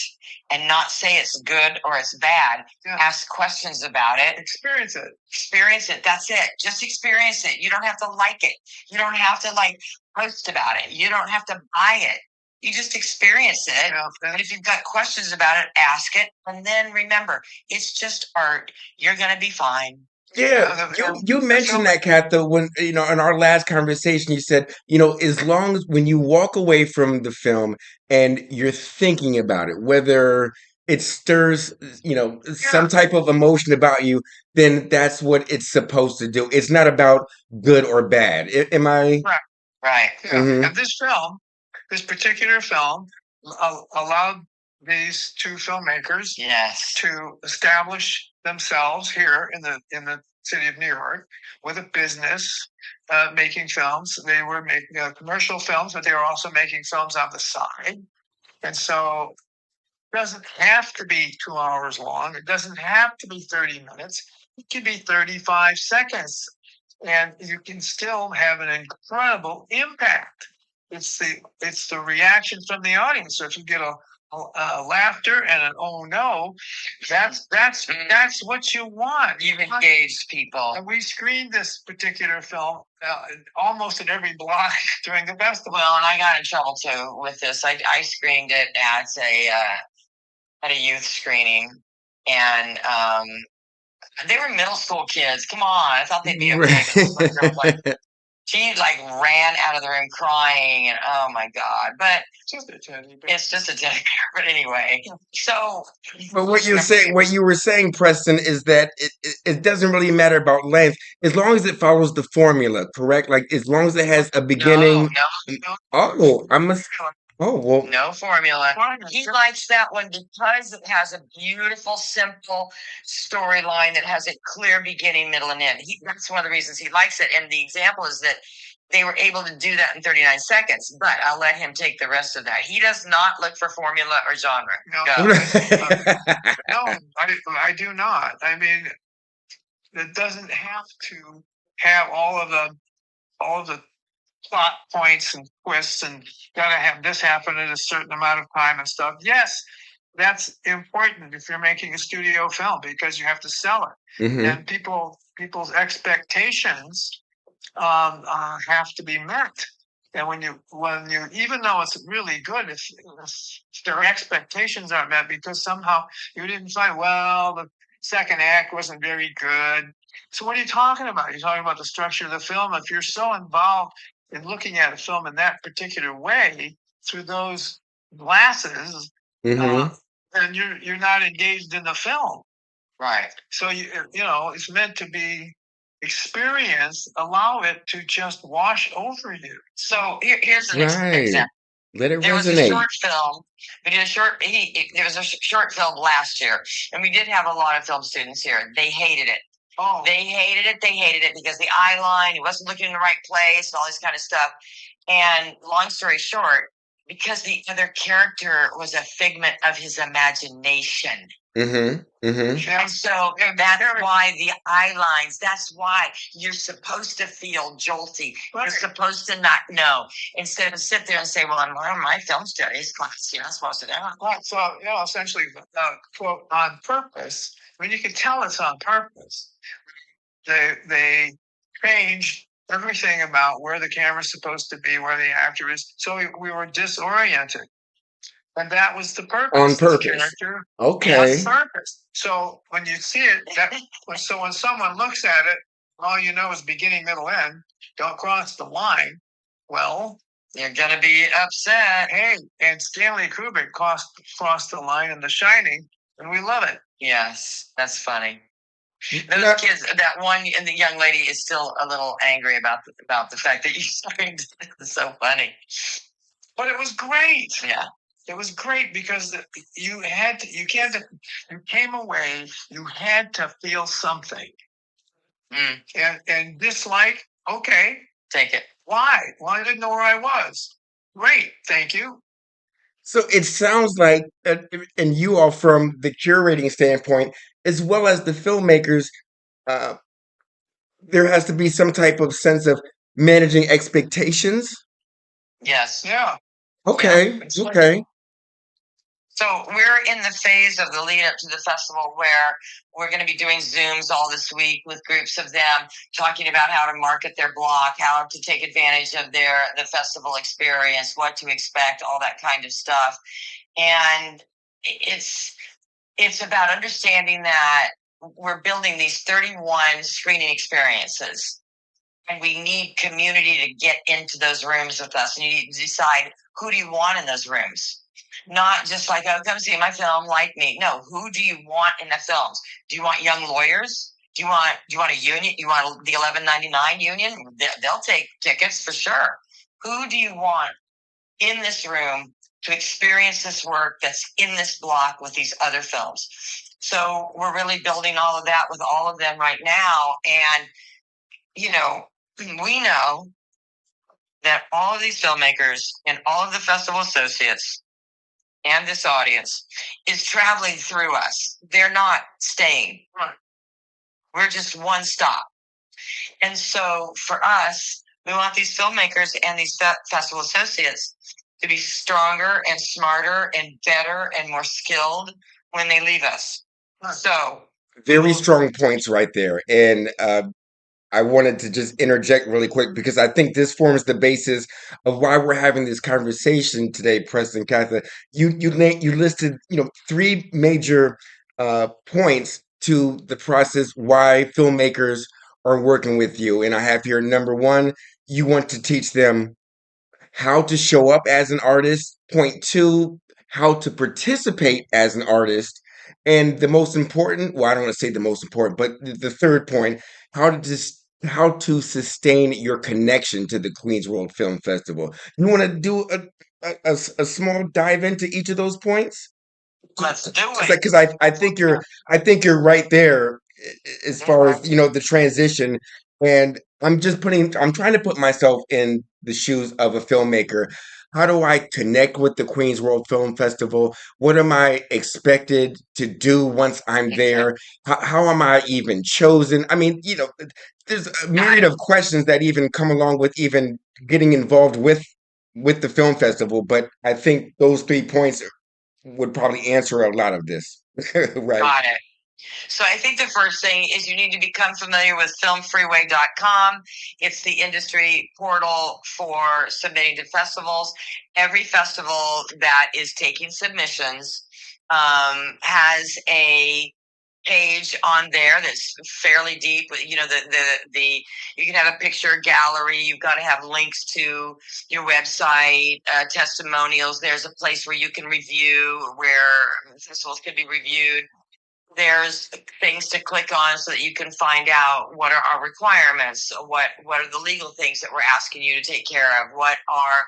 and not say it's good or it's bad. Yeah. Ask questions about it. Experience it. Experience it. That's it. Just experience it. You don't have to like it. You don't have to like post about it. You don't have to buy it. You just experience it. Yeah. And if you've got questions about it, ask it. And then remember, it's just art. You're going to be fine. Yeah, you mentioned that, Kat, though, when, in our last conversation, you said, as long as when you walk away from the film and you're thinking about it, whether it stirs, some type of emotion about you, then that's what it's supposed to do. It's not about good or bad. Am I? Right. Right. Yeah. Mhm. And this particular film, allowed these two filmmakers Yes. to establish themselves here in the city of New York with a business, making films. They were making commercial films, but they were also making films on the side. And so it doesn't have to be 2 hours long. It doesn't have to be 30 minutes. It can be 35 seconds. And you can still have an incredible impact. It's the reaction from the audience. So if you get a laughter and an oh no, that's what you want. You've engaged people. And we screened this particular film almost at every block during the festival. Well, and I got in trouble too with this. I screened it at a youth screening, and they were middle school kids. Come on, I thought they'd be okay. But this little girl, like, she like ran out of the room crying, and oh my god! But Just a teddy bear. it's just a teddy bear. But anyway, so But what you were saying, Preston, is that it doesn't really matter about length as long as it follows the formula, correct? Like as long as it has a beginning. no, Oh, I must. Oh, well. no formula. He likes that one because it has a beautiful, simple storyline that has a clear beginning, middle, and end. That's one of the reasons he likes it. And the example is that they were able to do that in 39 seconds, but I'll let him take the rest of that. He does not look for formula or genre. No. Go. No, I do not. I mean, it doesn't have to have all of the plot points and twists and gotta have this happen in a certain amount of time and stuff. Yes, that's important if you're making a studio film because you have to sell it. Mhm. And people's expectations have to be met. And when you even though it's really good, if their expectations aren't met because somehow you didn't find, well, the second act wasn't very good. So what are you talking about? You're talking about the structure of the film. If you're so involved in looking at a film in that particular way through those glasses, Mhm. then you're not engaged in the film. Right. So it's meant to be experience. Allow it to just wash over you. So here's an Right. example. Let it There was a resonate. short film. We did a short. There was a short film last year, and we did have a lot of film students here. They hated it. Oh, They hated it. They hated it because the eye line, he wasn't looking in the right place, and all this kind of stuff. And long story short, because the other character was a figment of his imagination. Mhm. Mhm. yeah. And so that's why the eye lines, that's why you're supposed to feel jolty. You're Right. supposed to not know. Instead of sit there and say, well, I'm on my film studies class, you're not supposed to know. Right. So essentially, quote, on purpose. I mean, you can tell it's on purpose. They changed everything about where the camera's supposed to be, where the actor is. So we were disoriented. And that was the purpose. On This purpose. character Okay. on purpose. So when you see it, when someone looks at it, all you know is beginning, middle, end. Don't cross the line. Well, You're going to be upset. hey, and Stanley Kubrick crossed the line in The Shining, and we love it. Yes, that's funny. Now- Those kids, that one, and the young lady is still a little angry about the fact that you screamed. It's so funny. But it was great. Yeah. It was great because you came away, you had to feel something. And dislike, okay, Take it. why? Well, I didn't know where I was. Great, thank you. So it sounds like, and you all from the curating standpoint, as well as the filmmakers, uh, there has to be some type of sense of managing expectations. Yes. Yeah. Okay, It's like, okay. So we're in the phase of the lead up to the festival where we're going to be doing Zooms all this week with groups of them talking about how to market their block, how to take advantage of the festival experience, what to expect, all that kind of stuff. And it's it's about understanding that we're building these 31 screening experiences, and we need community to get into those rooms with us. And you need to decide, who do you want in those rooms? Not just like, oh, come see my film, like me. No, who do you want in the films? Do you want young lawyers? Do you want a union? You want the 1199 union? They'll take tickets for sure. Who do you want in this room to experience this work that's in this block with these other films? So we're really building all of that with all of them right now. And, you know, we know that all of these filmmakers and all of the festival associates and this audience is traveling through us. They're not staying. We're just one stop. And so for us, we want these filmmakers and these festival associates to be stronger and smarter and better and more skilled when they leave us. So Very strong points right there. And I wanted to just interject really quick because I think this forms the basis of why we're having this conversation today, Preston Catha. You listed, three major points to the process why filmmakers are working with you. And I have here number one, you want to teach them how to show up as an artist. Point two, how to participate as an artist. And the most important, well, I don't want to say the most important, but the third point, how to sustain your connection to the Queens World Film Festival. You want to do a small dive into each of those points? let's do it. Because I think you're right there as far as the transition, and I'm trying to put myself in the shoes of a filmmaker. How do I connect with the Queens World Film Festival? What am I expected to do once I'm there? How am I even chosen? I mean, there's a myriad of questions that even come along with even getting involved with the film festival. But I think those 3 points would probably answer a lot of this, right? Got it. So I think the first thing is you need to become familiar with filmfreeway.com. It's the industry portal for submitting to festivals. Every festival that is taking submissions has a page on there that's fairly deep. You know, the you can have a picture gallery. You've got to have links to your website, testimonials. There's a place where you can review, where festivals can be reviewed. There's things to click on so that you can find out what are our requirements, what are the legal things that we're asking you to take care of, what are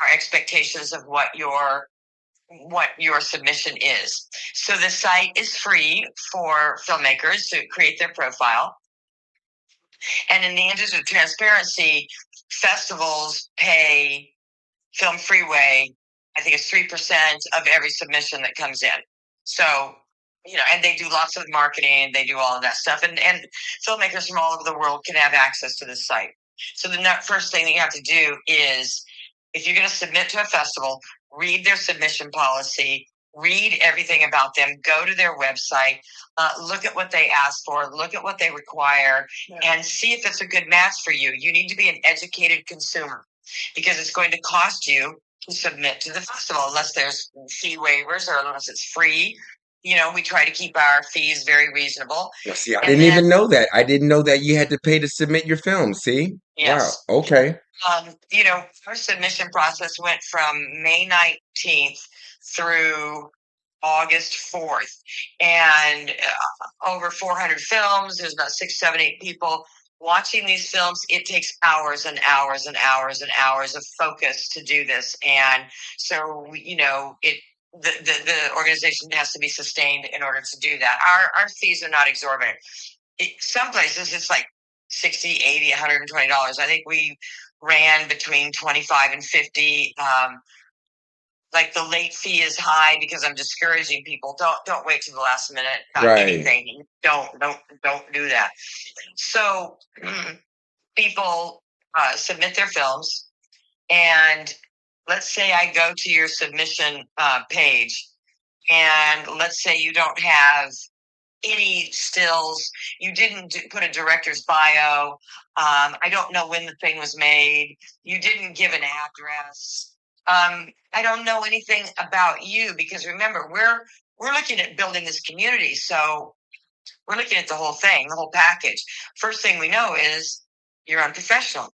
our expectations of what your submission is. So the site is free for filmmakers to create their profile. And in the interest of transparency, festivals pay Film Freeway, I think it's 3% of every submission that comes in. So, and they do lots of marketing, they do all of that stuff. And filmmakers from all over the world can have access to this site. So the first thing that you have to do is, if you're going to submit to a festival, read their submission policy, read everything about them, go to their website, look at what they ask for, look at what they require, and see if it's a good match for you. You need to be an educated consumer, because it's going to cost you to submit to the festival unless there's fee waivers or unless it's free. We try to keep our fees very reasonable. See, I didn't even know that. I didn't know that you had to pay to submit your film. See? Wow. Yes. Okay. Our submission process went from May 19th through August 4th, and over 400 films. There's about 6, 7, 8 people watching these films. It takes hours and hours and hours and hours of focus to do this, and so the organization has to be sustained in order to do that. Our fees are not exorbitant. Some places it's like 60, 80, $120. I think we ran between 25 and 50. like the late fee is high because I'm discouraging people. Don't wait to the last minute about Right. anything. Don't do that. So people submit their films, and let's say I go to your submission page, and let's say you don't have any stills. You didn't put a director's bio. I don't know when the thing was made. You didn't give an address. I don't know anything about you, because remember, we're looking at building this community. So we're looking at the whole thing, the whole package. First thing we know is you're unprofessional.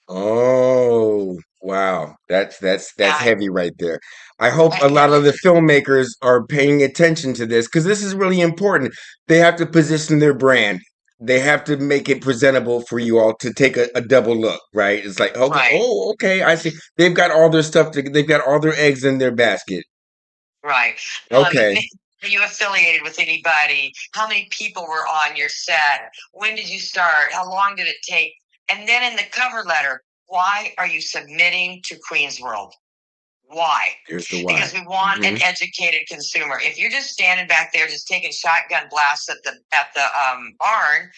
Oh, wow. That's Yeah, heavy right there. I hope a lot of the filmmakers are paying attention to this because this is really important. They have to position their brand. They have to make it presentable for you all to take a double look, right? It's like, okay, right. oh, okay, I see. They've got all their stuff, they've got all their eggs in their basket. Right. Okay. Are you affiliated with anybody? How many people were on your set? When did you start? How long did it take? And then in the cover letter, why are you submitting to Queen's World? Why? Here's the why. Because we want an educated consumer. If you're just standing back there just taking shotgun blasts at the barn,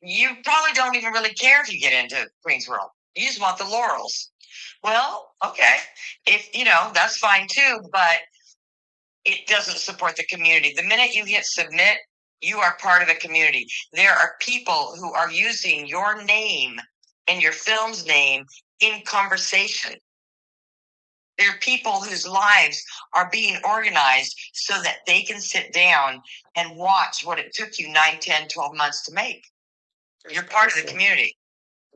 you probably don't even really care if you get into Queen's World. You just want the laurels. Well, okay. If that's fine too, but it doesn't support the community. The minute you hit submit, you are part of the community. There are people who are using your name and your film's name in conversation. There are people whose lives are being organized so that they can sit down and watch what it took you 9, 10, 12 months to make. You're part of the community.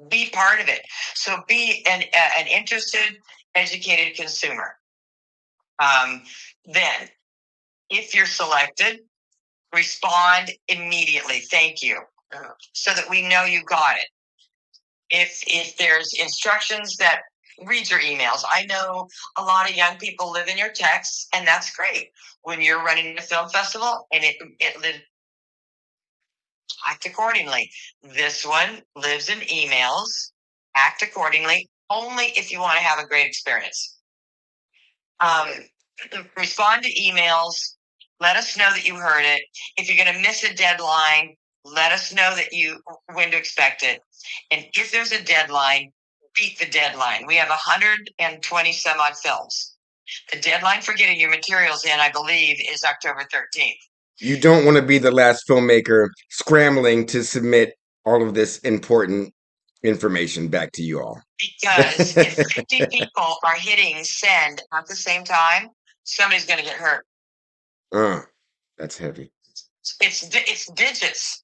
Be part of it. So be an interested, educated consumer. Then, if you're selected, respond immediately. Thank you. So that we know you got it. If there's instructions, that read your emails. I know a lot of young people live in your texts, and that's great. When you're running a film festival and it act accordingly. This one lives in emails. Act accordingly only if you want to have a great experience. Respond to emails. Let us know that you heard it. If you're going to miss a deadline, let us know when to expect it. And if there's a deadline, beat the deadline. We have 120 some odd films. The deadline for getting your materials in, I believe, is October 13th. You don't want to be the last filmmaker scrambling to submit all of this important information back to you all. Because if 50 people are hitting send at the same time, somebody's going to get hurt. That's heavy. It's digits.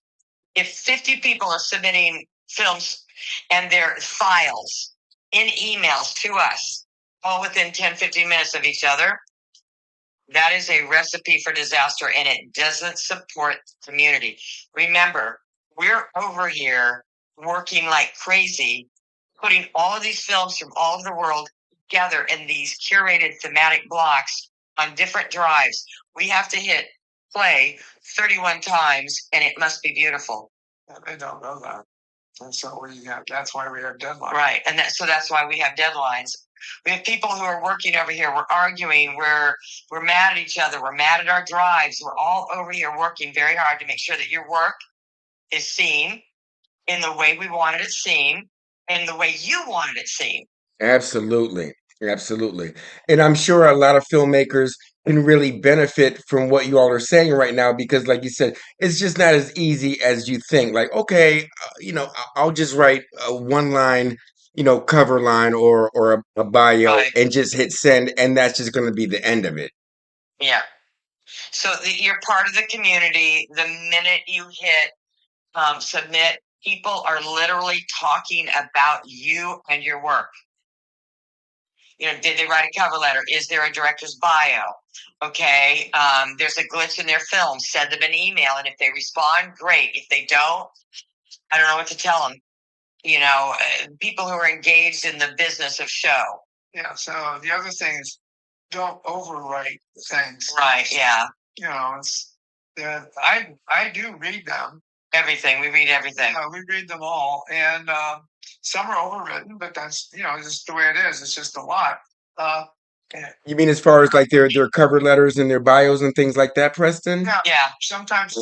If 50 people are submitting films and their files in emails to us, all within 10, 15 minutes of each other, that is a recipe for disaster, and it doesn't support the community. Remember, we're over here working like crazy, putting all of these films from all over the world together in these curated thematic blocks on different drives. We have to hit play 31 times, and it must be beautiful. They don't know that. And so that's why we have deadlines. Right. And so that's why we have deadlines. We have people who are working over here. We're arguing. We're mad at each other. We're mad at our drives. We're all over here working very hard to make sure that your work is seen in the way we wanted it seen, and the way you wanted it seen. Absolutely. Absolutely. And I'm sure a lot of filmmakers can really benefit from what you all are saying right now because, like you said, it's just not as easy as you think. Like, okay, I'll just write a one line, cover line or a bio Right. and just hit send, and that's just going to be the end of it. Yeah. So you're part of the community. The minute you hit submit, people are literally talking about you and your work. Did they write a cover letter? Is there a director's bio? Okay. There's a glitch in their film. Send them an email. And if they respond, great. If they don't, I don't know what to tell them. People who are engaged in the business of show. Yeah. So the other thing is don't overwrite things. Right. Yeah. I do read them. Everything. We read everything. We read them all. And some are overwritten, but that's, just the way it is. It's just a lot. You mean as far as like their cover letters and their bios and things like that, Preston? Yeah. Sometimes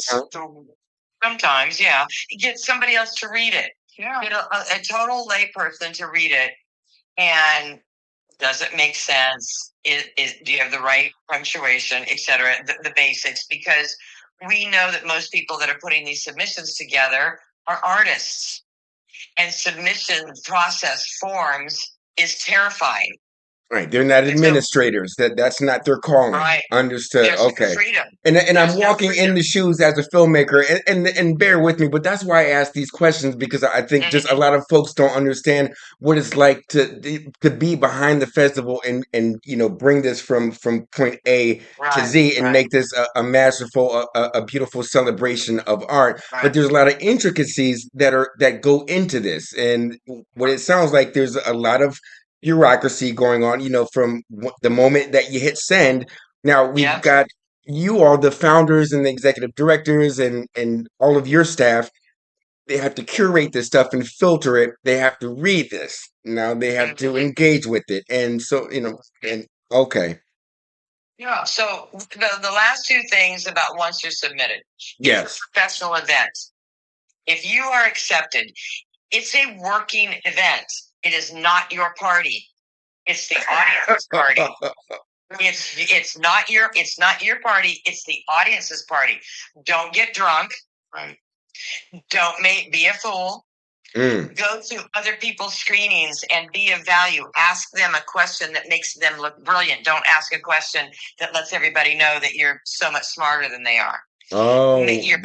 Sometimes, yeah. Get somebody else to read it. yeah. Get a total layperson to read it. And does it make sense? Do you have the right punctuation, et cetera, the basics? Because we know that most people that are putting these submissions together are artists. And submission process forms is terrifying. Right, they're not So- administrators. That's not their calling. Right. Understood. There's no Okay. freedom. And There's I'm no walking in freedom. the shoes as a filmmaker, and bear with me, but that's why I ask these questions because I think just a lot of folks don't understand what it's like to be behind the festival and bring this from point A to Right, Z and right, make this a masterful, a beautiful celebration of art. But right. there's a lot of intricacies that go into this, and what it sounds like there's a lot of bureaucracy going on, from the moment that you hit send. Now we've Yep. got you all, the founders and the executive directors and all of your staff. They have to curate this stuff and filter it. They have to read this. Now they have to Mhm. engage with it. And so, and okay. Yeah. So the last two things about once you're submitted is Yes. professional events. If you are accepted, it's a working event. It is not your party. It's the audience's party. It's not your party. It's the audience's party. Don't get drunk. Right. Don't be a fool. Mm. Go to other people's screenings and be of value. Ask them a question that makes them look brilliant. Don't ask a question that lets everybody know that you're so much smarter than they are. Oh, You're,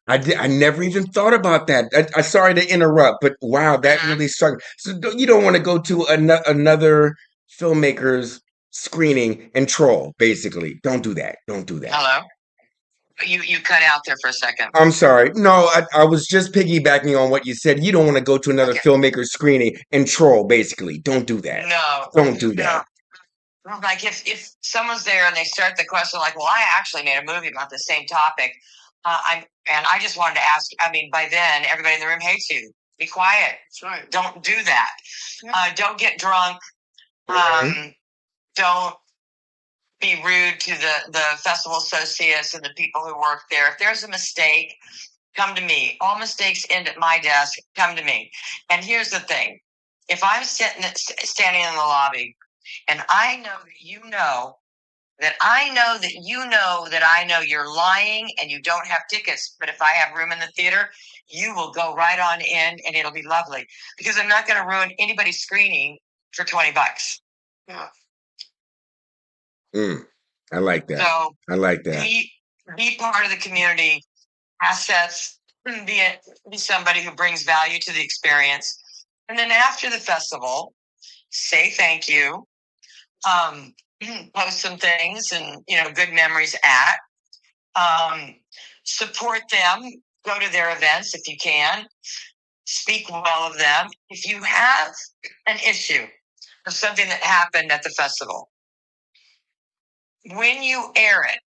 I never even thought about that. I sorry to interrupt, but wow, that really struck me. So you don't want to go to another filmmaker's screening and troll, basically. Don't do that. Don't do that. hello. You cut out there for a second. I'm sorry. No, I was just piggybacking on what you said. You don't want to go to another Okay. filmmaker's screening and troll, basically. Don't do that. No, Don't do that. no. Like if someone's there and they start the question like, "Well, I actually made a movie about the same topic," I just wanted to ask. I mean, by then everybody in the room hates you. Be quiet. That's right. Don't do that. Yeah. Don't get drunk. Mhm. Don't be rude to the festival associates and the people who work there. If there's a mistake, come to me. All mistakes end at my desk. Come to me. And here's the thing: if I'm standing in the lobby, and I know that you know that I know that you know that I know you're lying and you don't have tickets, but if I have room in the theater, you will go right on in and it'll be lovely because I'm not going to ruin anybody's screening for $20. Yeah. Mm, I like that. So I like that. be part of the community, assets, be somebody who brings value to the experience. And then after the festival, say thank you, post some things and, good memories support them, go to their events if you can, speak well of them. If you have an issue of something that happened at the festival, when you air it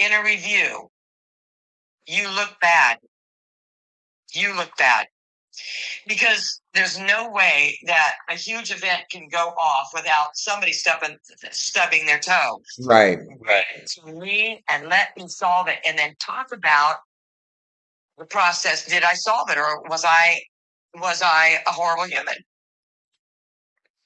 in a review, you look bad. You look bad. Because there's no way that a huge event can go off without somebody stubbing their toe. Right. So read and let me solve it, and then talk about the process. Did I solve it, or was I a horrible human?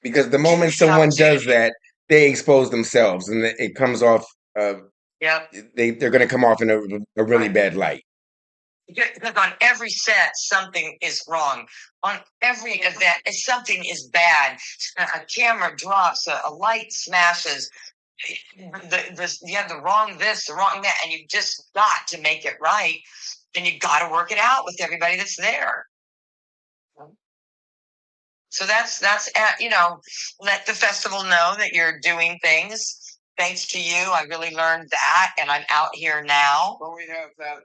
Because the moment someone does that, they expose themselves, and it comes off. Yep. They're going to come off in a really bad light. Because on every set, something is wrong. On every event, something is bad. A camera drops, a light smashes. You have the wrong this, the wrong that, and you just got to make it right. And you got to work it out with everybody that's there. So that's let the festival know that you're doing things. Thanks to you, I really learned that, and I'm out here now. Well, we have that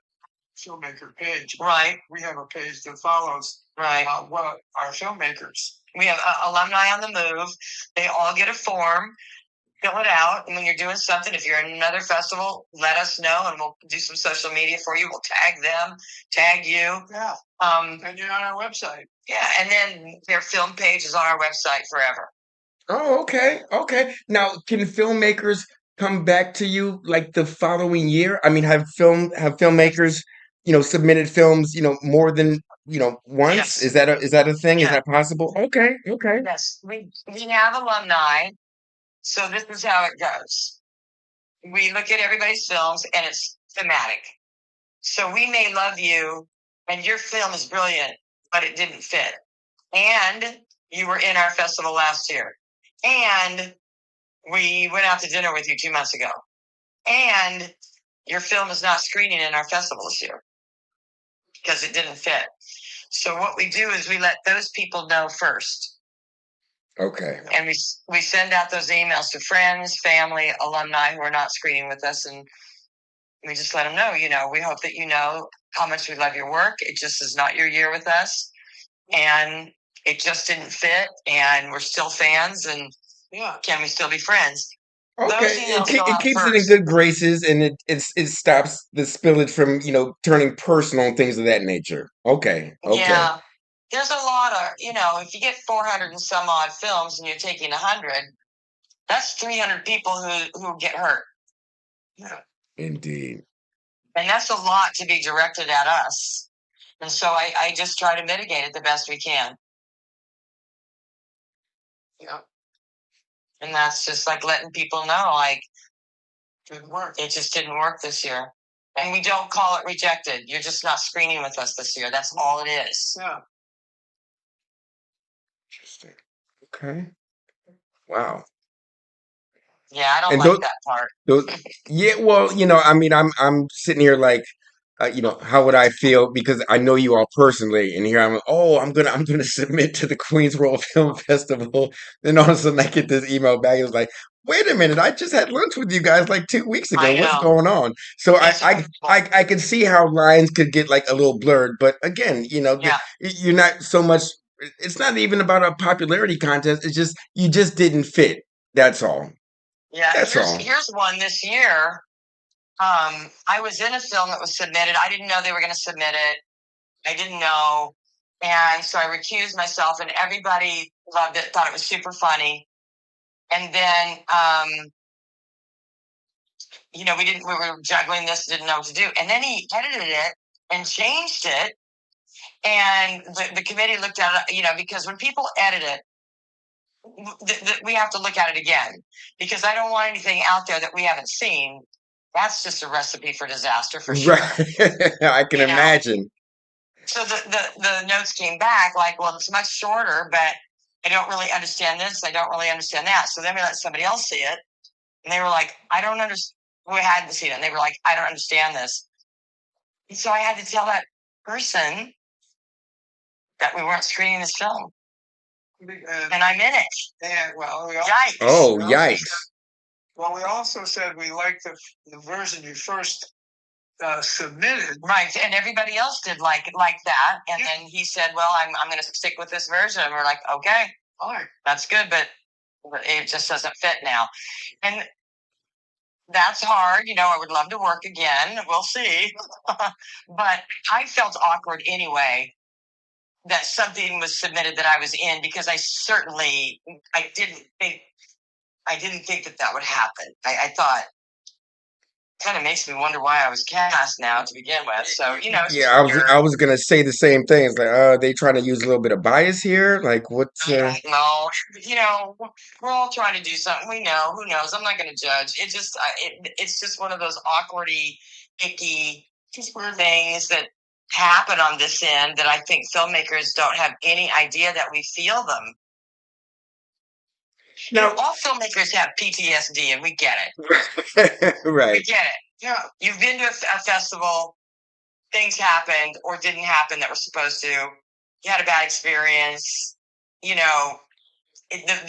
filmmaker page. Right. We have a page that follows Right. what our filmmakers. We have alumni on the move. They all get a form, fill it out, and when you're doing something, if you're in another festival, let us know, and we'll do some social media for you. We'll tag them, tag you. Yeah. And you're on our website. Yeah, and then their film page is on our website forever. Oh, okay, okay. Now, can filmmakers come back to you like the following year? I mean, have filmmakers, submitted films, more than, once? Yes. Is that a thing? Is Yeah. that possible? Okay, okay. Yes. We have alumni. So this is how it goes. We look at everybody's films and it's thematic. So we may love you and your film is brilliant, but it didn't fit. And you were in our festival last year. And we went out to dinner with you 2 months ago. And your film is not screening in our festival this year because it didn't fit. So what we do is we let those people know first. Okay. And we send out those emails to friends, family, alumni who are not screening with us, and we just let them know, we hope that you know how much we love your work. It just is not your year with us, and it just didn't fit, and we're still fans, and can we still be friends? Those Okay. It, emails ke- go it out keeps it in first. good graces, and it stops the spillage from, turning personal and things of that nature. Okay, okay. Yeah. There's a lot of, if you get 400 and some odd films and you're taking 100, that's 300 people who get hurt. Yeah. Indeed. And that's a lot to be directed at us. And so I just try to mitigate it the best we can. Yeah. And that's just like letting people know, like, didn't work. It just didn't work this year. And we don't call it rejected. You're just not screening with us this year. That's all it is. Yeah. Interesting. Okay. Wow. Yeah, I don't And like those, that part. those, yeah, well, I mean, I'm sitting here like, how would I feel? Because I know you all personally, and here I'm gonna submit to the Queens World Film Festival. Then all of a sudden, I get this email back. It's like, wait a minute, I just had lunch with you guys like 2 weeks ago. I What's know. going on? So I It's I hurtful. I, I can see how lines could get like a little blurred. But again, Yeah. you're not so much. It's not even about a popularity contest. It's just you just didn't fit. That's all. Yeah. That's Here's all. here's one this year. I was in a film that was submitted. I didn't know they were going to submit it. I didn't know. And so I recused myself, and everybody loved it, thought it was super funny. And then, we were juggling this, didn't know what to do. And then he edited it and changed it. And the committee looked at it, because when people edit it, we have to look at it again because I don't want anything out there that we haven't seen. That's just a recipe for disaster for sure. Right. I can You know, imagine. so the notes came back like, well, it's much shorter, but I don't really understand this. I don't really understand that. So then we let somebody else see it, and they were like, I don't understand. We hadn't seen it, and they were like, I don't understand this. And so I had to tell that person that we weren't screening this film, and I'm in it. And well, Yikes! Oh, we also yikes. we also said we liked the version you first submitted. Right, and everybody else did like that, and then he said, "Well, I'm going to stick with this version." And we're like, "Okay, all right, that's good, but it just doesn't fit now." And that's hard. I would love to work again. We'll see. But I felt awkward anyway that something was submitted that I was in because I didn't think that would happen. I thought kind of makes me wonder why I was cast now to begin with. So, it's Yeah, just weird. I was gonna say the same thing. It's like, they trying to use a little bit of bias here. Like, what's I don't know. We're all trying to do something. We know. Who knows? I'm not going to judge. It's just one of those awkwardy, icky, just weird things that happen on this end that I think filmmakers don't have any idea that we feel them. now? All filmmakers have PTSD, and we get it. Right. We get it. Yeah. You've been to a festival, things happened or didn't happen that were supposed to. You had a bad experience. The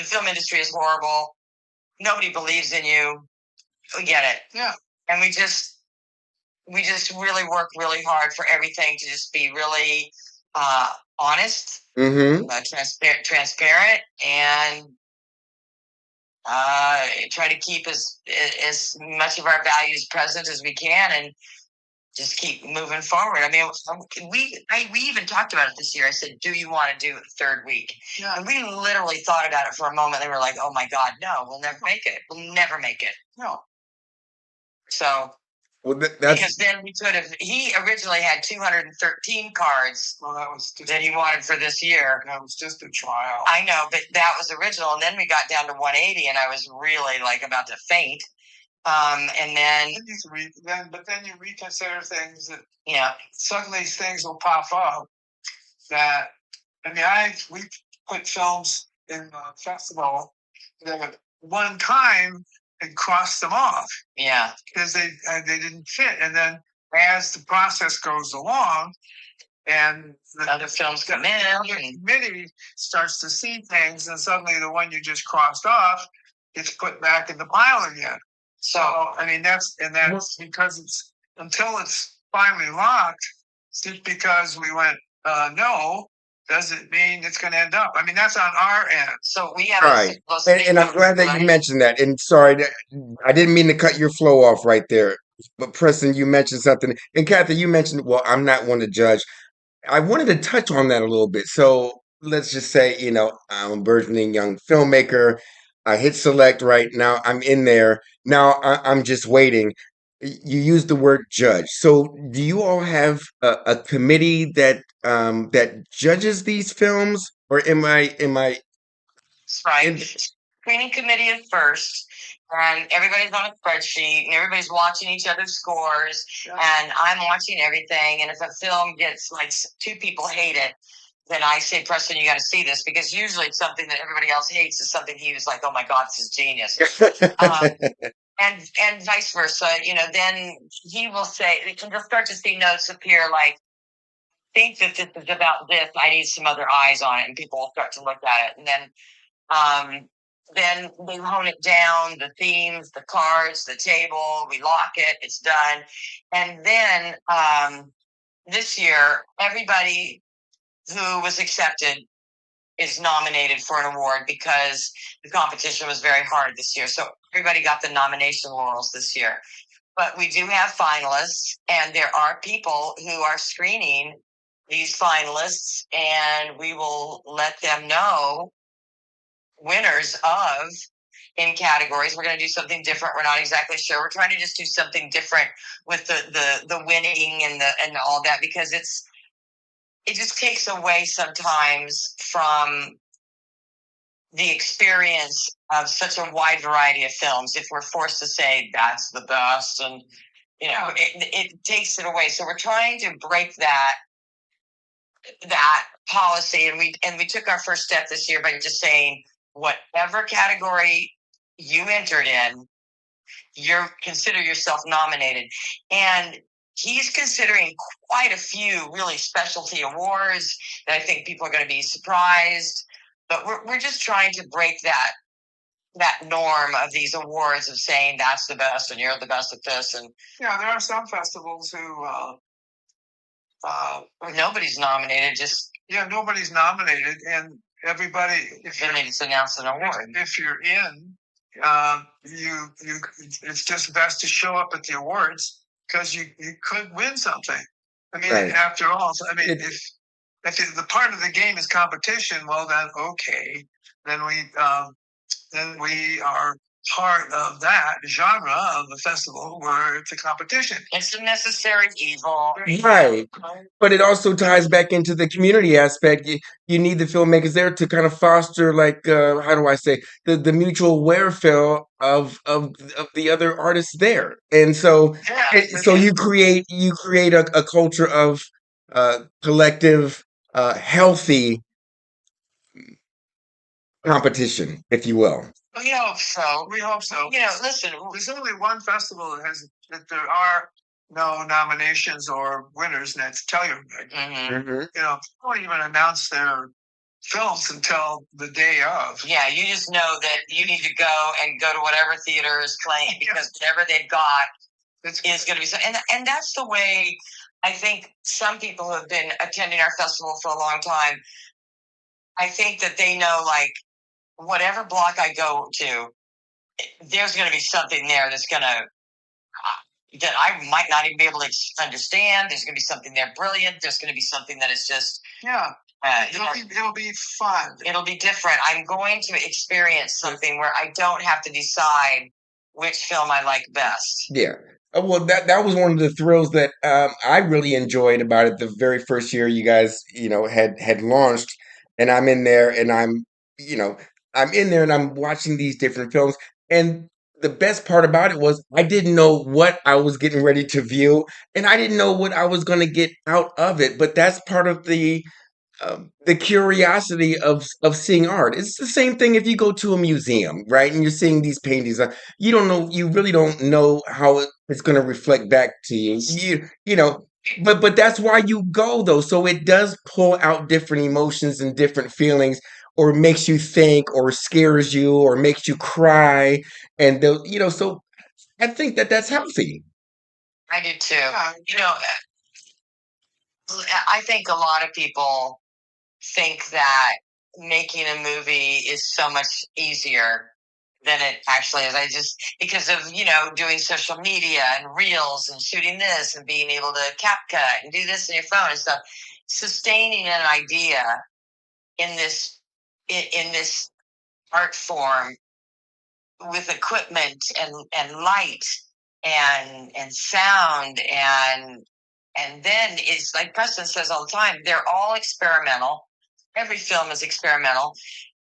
film industry is horrible. Nobody believes in you. We get it. Yeah. And we just really work really hard for everything to just be really honest, Mm-hmm. transparent, and try to keep as much of our values present as we can. And just keep moving forward. I mean, we even talked about it this year. I said, "Do you want to do it the third week?" Yeah. And we literally thought about it for a moment. They were like, "Oh my God, no, we'll never make it. We'll never make it." No. So Well, because that's then we could have. He originally had 213 cards Well, that was just that he wanted for this year. that was just a trial. I know, but that was original, and then we got down to 180, and I was really like about to faint. And then But then you reconsider things that yeah, suddenly things will pop up that I mean we put films in the festival that one time and crossed them off yeah, because they didn't fit, and then as the process goes along and the other films come in. And, committee starts to see things, and suddenly the one you just crossed off gets put back in the pile again. So I mean that's because it's until it's finally locked. Just because we went no doesn't mean it's going to end up. I mean that's on our end. so we have right. And I'm glad that you mentioned that. And sorry, I didn't mean to cut your flow off right there. But Preston, you mentioned something. And Kathy, you mentioned, well, I'm not one to judge. I wanted to touch on that a little bit. So let's just say, I'm a burgeoning young filmmaker. I hit select right now. I'm in there. Now I'm just waiting. You used the word judge. So do you all have a committee that judges these films? Or am I right. in Screening committee is first, and everybody's on a spreadsheet, and everybody's watching each other's scores, and I'm watching everything. And if a film gets like two people hate it, then I say, Preston, you got to see this, because usually something that everybody else hates is something he was like, oh my God, this is genius. And vice versa, then he will say, you'll start to see notes appear like, think that this is about this, I need some other eyes on it, and people will start to look at it. And then we hone it down, the themes, the cards, the table, we lock it, it's done. And then this year, everybody who was accepted is nominated for an award because the competition was very hard this year. So everybody got the nomination laurels this year. But we do have finalists, and there are people who are screening these finalists, and we will let them know winners of in categories. We're going to do something different. We're not exactly sure. We're trying to just do something different with the winning and all that, because it just takes away sometimes from the experience of such a wide variety of films if we're forced to say that's the best, and it takes it away. So we're trying to break that policy, and we took our first step this year by just saying whatever category you entered in, you consider yourself nominated. And he's considering quite a few really specialty awards that I think people are going to be surprised. But we're just trying to break that norm of these awards of saying that's the best and you're the best at this. And Yeah, there are some festivals who nobody's nominated, just nobody's nominated, and everybody then they just announce an award. if you're in, you it's just best to show up at the awards because you could win something. I mean, right? after all, I mean, It, if the part of the game is competition, well then okay, then we are part of that genre of the festival where it's a competition. It's a necessary evil. right. But it also ties back into the community aspect. You need the filmmakers there to kind of foster, like, how do I say, the mutual welfare of the other artists there. And so Yeah, you create a culture of collective, healthy competition, if you will. We hope so. we hope so. Listen, There's only one festival that there are no nominations or winners, and that's Telluride. Hmm. Don't even announce their films until the day of. yeah, you just know that you need to go to whatever theater is playing, because whatever they've got is going to be so. And that's the way I think some people who have been attending our festival for a long time, I think that they know, like, whatever block I go to, there's going to be something there that's going to that I might not even be able to understand. There's going to be something there brilliant. There's going to be something that is just it'll be fun. It'll be different. I'm going to experience something where I don't have to decide which film I like best. Yeah. Well, that was one of the thrills that I really enjoyed about it the very first year you guys, had launched, and I'm in there, and you know, I'm in there, and I'm watching these different films, and the best part about it was I didn't know what I was getting ready to view, and I didn't know what I was going to get out of it. But that's part of the curiosity of seeing art. It's the same thing if you go to a museum, right? And you're seeing these paintings. You don't know. You really don't know how it's going to reflect back to you. You know. But that's why you go though. So it does pull out different emotions and different feelings, or makes you think, or scares you, or makes you cry, and So I think that that's healthy. I do too. I think a lot of people think that making a movie is so much easier than it actually is. Because of, doing social media and reels and shooting this and being able to CapCut and do this on your phone and stuff, sustaining an idea in this art form with equipment and light and sound and then it's like Preston says all the time, they're all experimental. Every film is experimental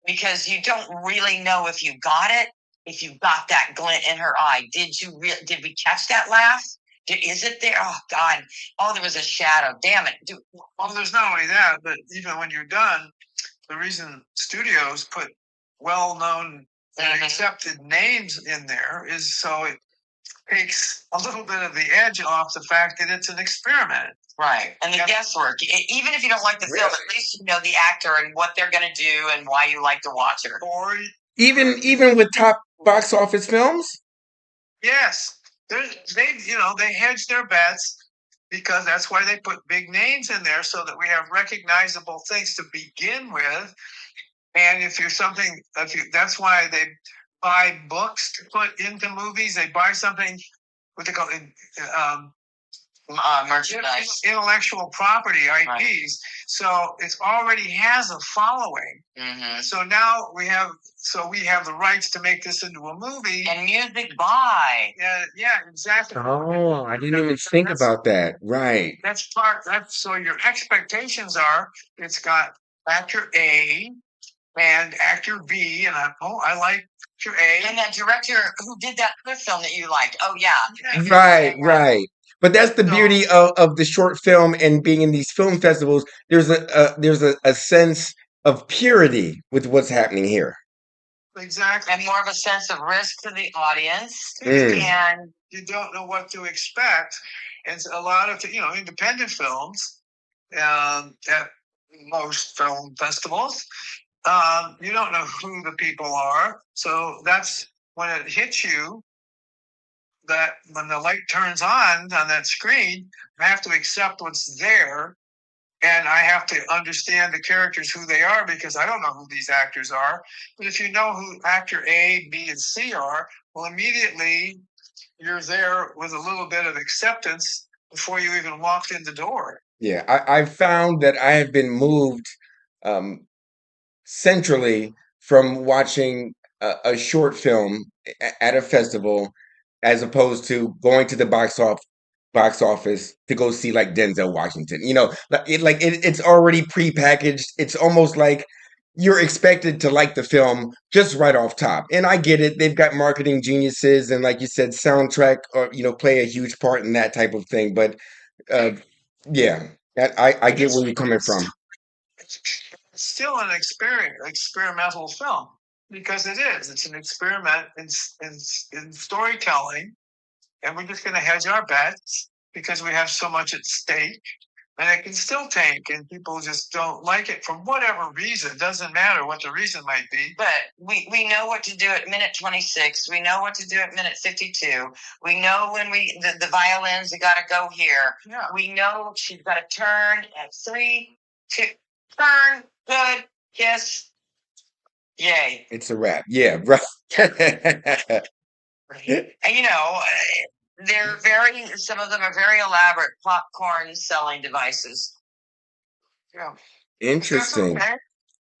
because you don't really know if you got it, if you got that glint in her eye. Did we catch that laugh? Is it there? Oh God! Oh, there was a shadow. Damn it! Well, there's not only that, but even when you're done, the reason studios put well-known and accepted names in there is so it takes a little bit of the edge off the fact that it's an experiment. Right. And the guesswork. Even if you don't like the film, at least you know the actor and what they're going to do and why you like to watch it. Or Even with top box office films? Yes. They hedge their bets because that's why they put big names in there so that we have recognizable things to begin with. And that's why they buy books to put into movies. They buy something, what they call it, merchandise, intellectual property, IPs. Right. So it already has a following. Mm-hmm. So now we have the rights to make this into a movie and music by. Yeah, exactly. Oh, I didn't even think about that. Right. That's so your expectations are it's got actor A and actor B, and I like actor A. And that director who did that other film that you liked. Oh yeah. Right. But that's the beauty of the short film and being in these film festivals. There's a sense of purity with what's happening here. Exactly. And more of a sense of risk to the audience. And you don't know what to expect. And a lot of independent films at most film festivals, you don't know who the people are. So that's when it hits you, that when the light turns on that screen, I have to accept what's there. And I have to understand the characters, who they are, because I don't know who these actors are. But if you know who actor A, B, and C are, well, immediately you're there with a little bit of acceptance before you even walked in the door. Yeah, I've found that I have been moved centrally from watching a short film at a festival as opposed to going to the box office to go see like Denzel Washington. It's already prepackaged. It's almost like you're expected to like the film just right off top. And I get it. They've got marketing geniuses and, like you said, soundtrack or play a huge part in that type of thing. But yeah, I get where you're coming from. It's still an experimental film because it is. It's an experiment in storytelling. And we're just going to hedge our bets because we have so much at stake. And it can still tank, and people just don't like it for whatever reason. It doesn't matter what the reason might be. But we know what to do at minute 26. We know what to do at minute 52. We know when the violins, they got to go here. Yeah. We know she's got to turn at 3, 2, turn, good, kiss, yay. It's a wrap. Yeah, right. And, some of them are very elaborate popcorn selling devices. Yeah. Interesting. Okay.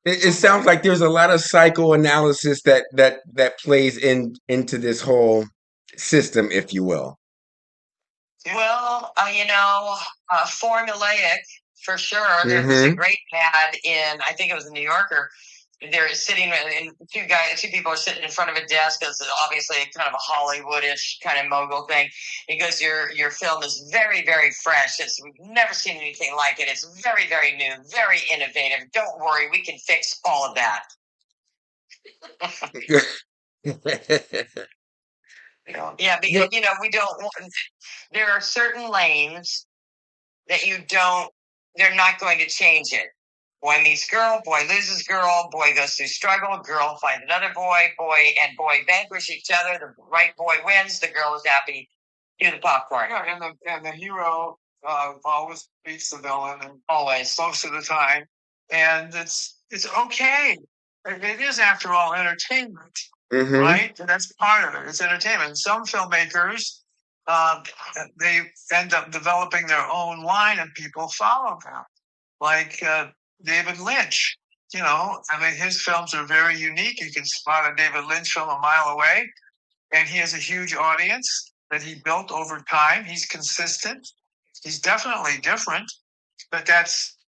It sounds like there's a lot of psychoanalysis that plays into this whole system, if you will. Well, formulaic for sure. There was a Mm-hmm. great ad in, I think it was the New Yorker. They're sitting, and two people are sitting in front of a desk. It's obviously kind of a Hollywoodish kind of mogul thing. He goes, "Your film is very, very fresh. We've never seen anything like it. It's very, very new, very innovative. Don't worry, we can fix all of that." Yeah, because we don't want. There are certain lanes that you don't. They're not going to change it. Boy meets girl, boy loses girl, boy goes through struggle, girl finds another boy, boy vanquish each other. The right boy wins. The girl is happy. Do the popcorn. Yeah, and the hero always beats the villain, and Always. most of the time, and it's okay. It is, after all, entertainment, Mm-hmm. right? And that's part of it. It's entertainment. Some filmmakers, they end up developing their own line, and people follow them, like David Lynch. I mean, his films are very unique. You can spot a David Lynch film a mile away, and he has a huge audience that he built over time. He's consistent. He's definitely different, but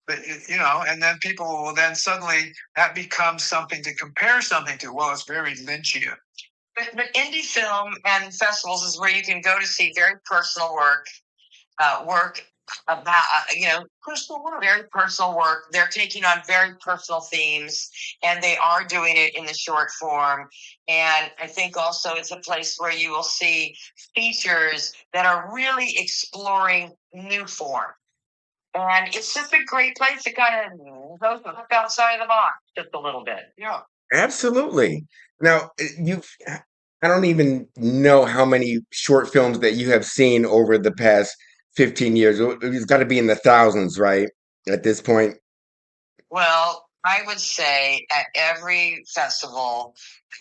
and then people will then suddenly, that becomes something to compare something to. Well, it's very Lynchian. But indie film and festivals is where you can go to see very personal work about personal work, very personal work. They're taking on very personal themes, and they are doing it in the short form. And I think also it's a place where you will see features that are really exploring new form. And it's just a great place to kind of go outside of the box just a little bit. Yeah. Absolutely. Now, I don't even know how many short films that you have seen over the past 15 years. It's got to be in the thousands, right? At this point. Well, I would say at every festival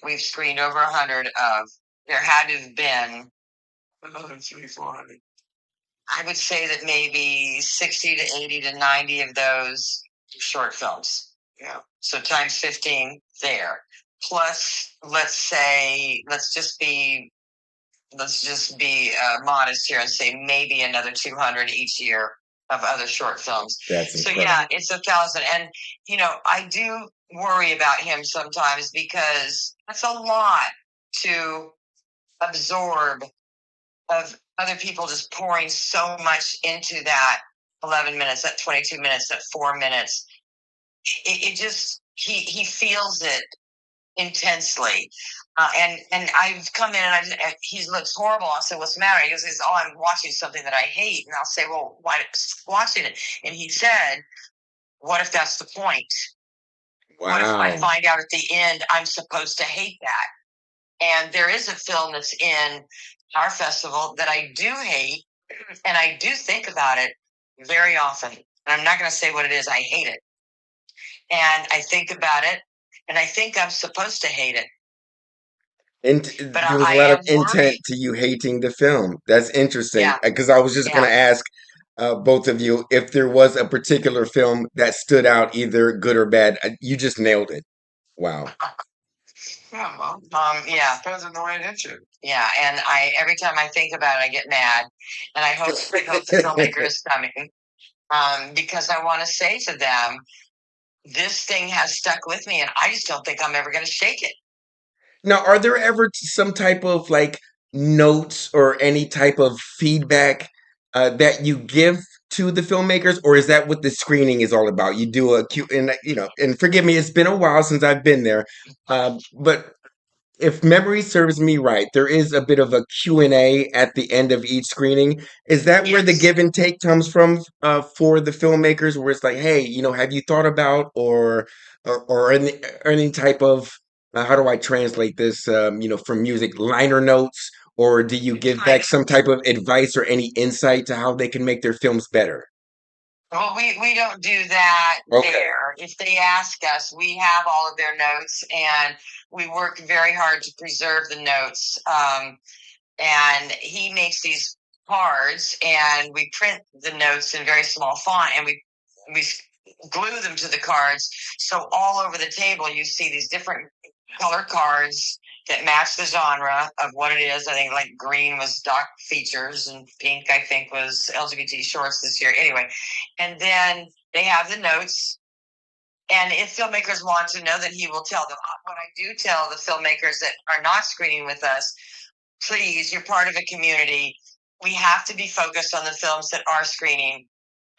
we've screened over 100 of, there had to have been Another 300-400. I would say that maybe 60 to 80 to 90 of those short films. Yeah. So times 15 there. Plus, let's just be modest here and say maybe another 200 each year of other short films. That's So incredible. yeah, it's 1,000. And I do worry about him sometimes because that's a lot to absorb of other people just pouring so much into that 11 minutes, that 22 minutes, that 4 minutes. It just he feels it intensely. And I've come in and he looks horrible. I say, "What's the matter?" He goes, "Oh, I'm watching something that I hate." And I'll say, "Well, why watching it?" And he said, "What if that's the point? What if I Wow. find out at the end I'm supposed to hate that?" And there is a film that's in our festival that I do hate, and I do think about it very often. And I'm not going to say what it is. I hate it. And I think about it, and I think I'm supposed to hate it. But There was a I lot of am intent worried. to you hating the film. That's interesting Yeah, because I was just going yeah. to ask both of you if there was a particular film that stood out, either good or bad. You just nailed it. Wow. Yeah, well, Yeah, depends on the way it hits you. yeah. And every time I think about it, I get mad, and I hope the filmmaker is coming because I want to say to them, this thing has stuck with me, and I just don't think I'm ever going to shake it. Now, are there ever some type of like notes or any type of feedback that you give to the filmmakers, or is that what the screening is all about? You do a Q, and and forgive me, it's been a while since I've been there, but if memory serves me right, there is a bit of a Q and A at the end of each screening. Is that where the Yes. give and take comes from for the filmmakers, where it's like, hey, have you thought about or any type of how do I translate this? From music liner notes, or do you give back some type of advice or any insight to how they can make their films better? Well, we don't do that Okay. there. If they ask us, we have all of their notes, and we work very hard to preserve the notes. and he makes these cards, and we print the notes in very small font, and we glue them to the cards. So all over the table, you see these different color cards that match the genre of what it is. I think like green was doc features, and pink I think was LGBT shorts this year. Anyway, and then they have the notes. And if filmmakers want to know, then he will tell them. What I do tell the filmmakers that are not screening with us, please, you're part of a community. We have to be focused on the films that are screening.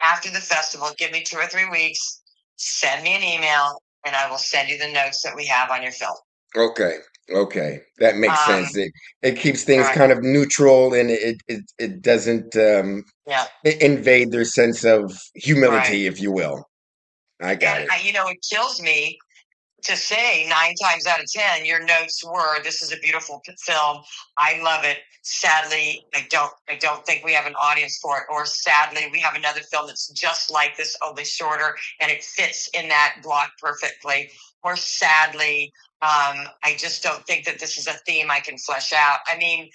After the festival, give me 2 or 3 weeks, send me an email, and I will send you the notes that we have on your film. Okay. Okay. That makes sense. It keeps things right. kind of neutral, and it doesn't Yeah, invade their sense of humility, right. if you will. I got And it. it kills me to say 9 times out of 10 your notes were, this is a beautiful film, I love it, sadly I don't think we have an audience for it, or sadly we have another film that's just like this, only shorter, and it fits in that block perfectly, or sadly I just don't think that this is a theme I can flesh out. I mean,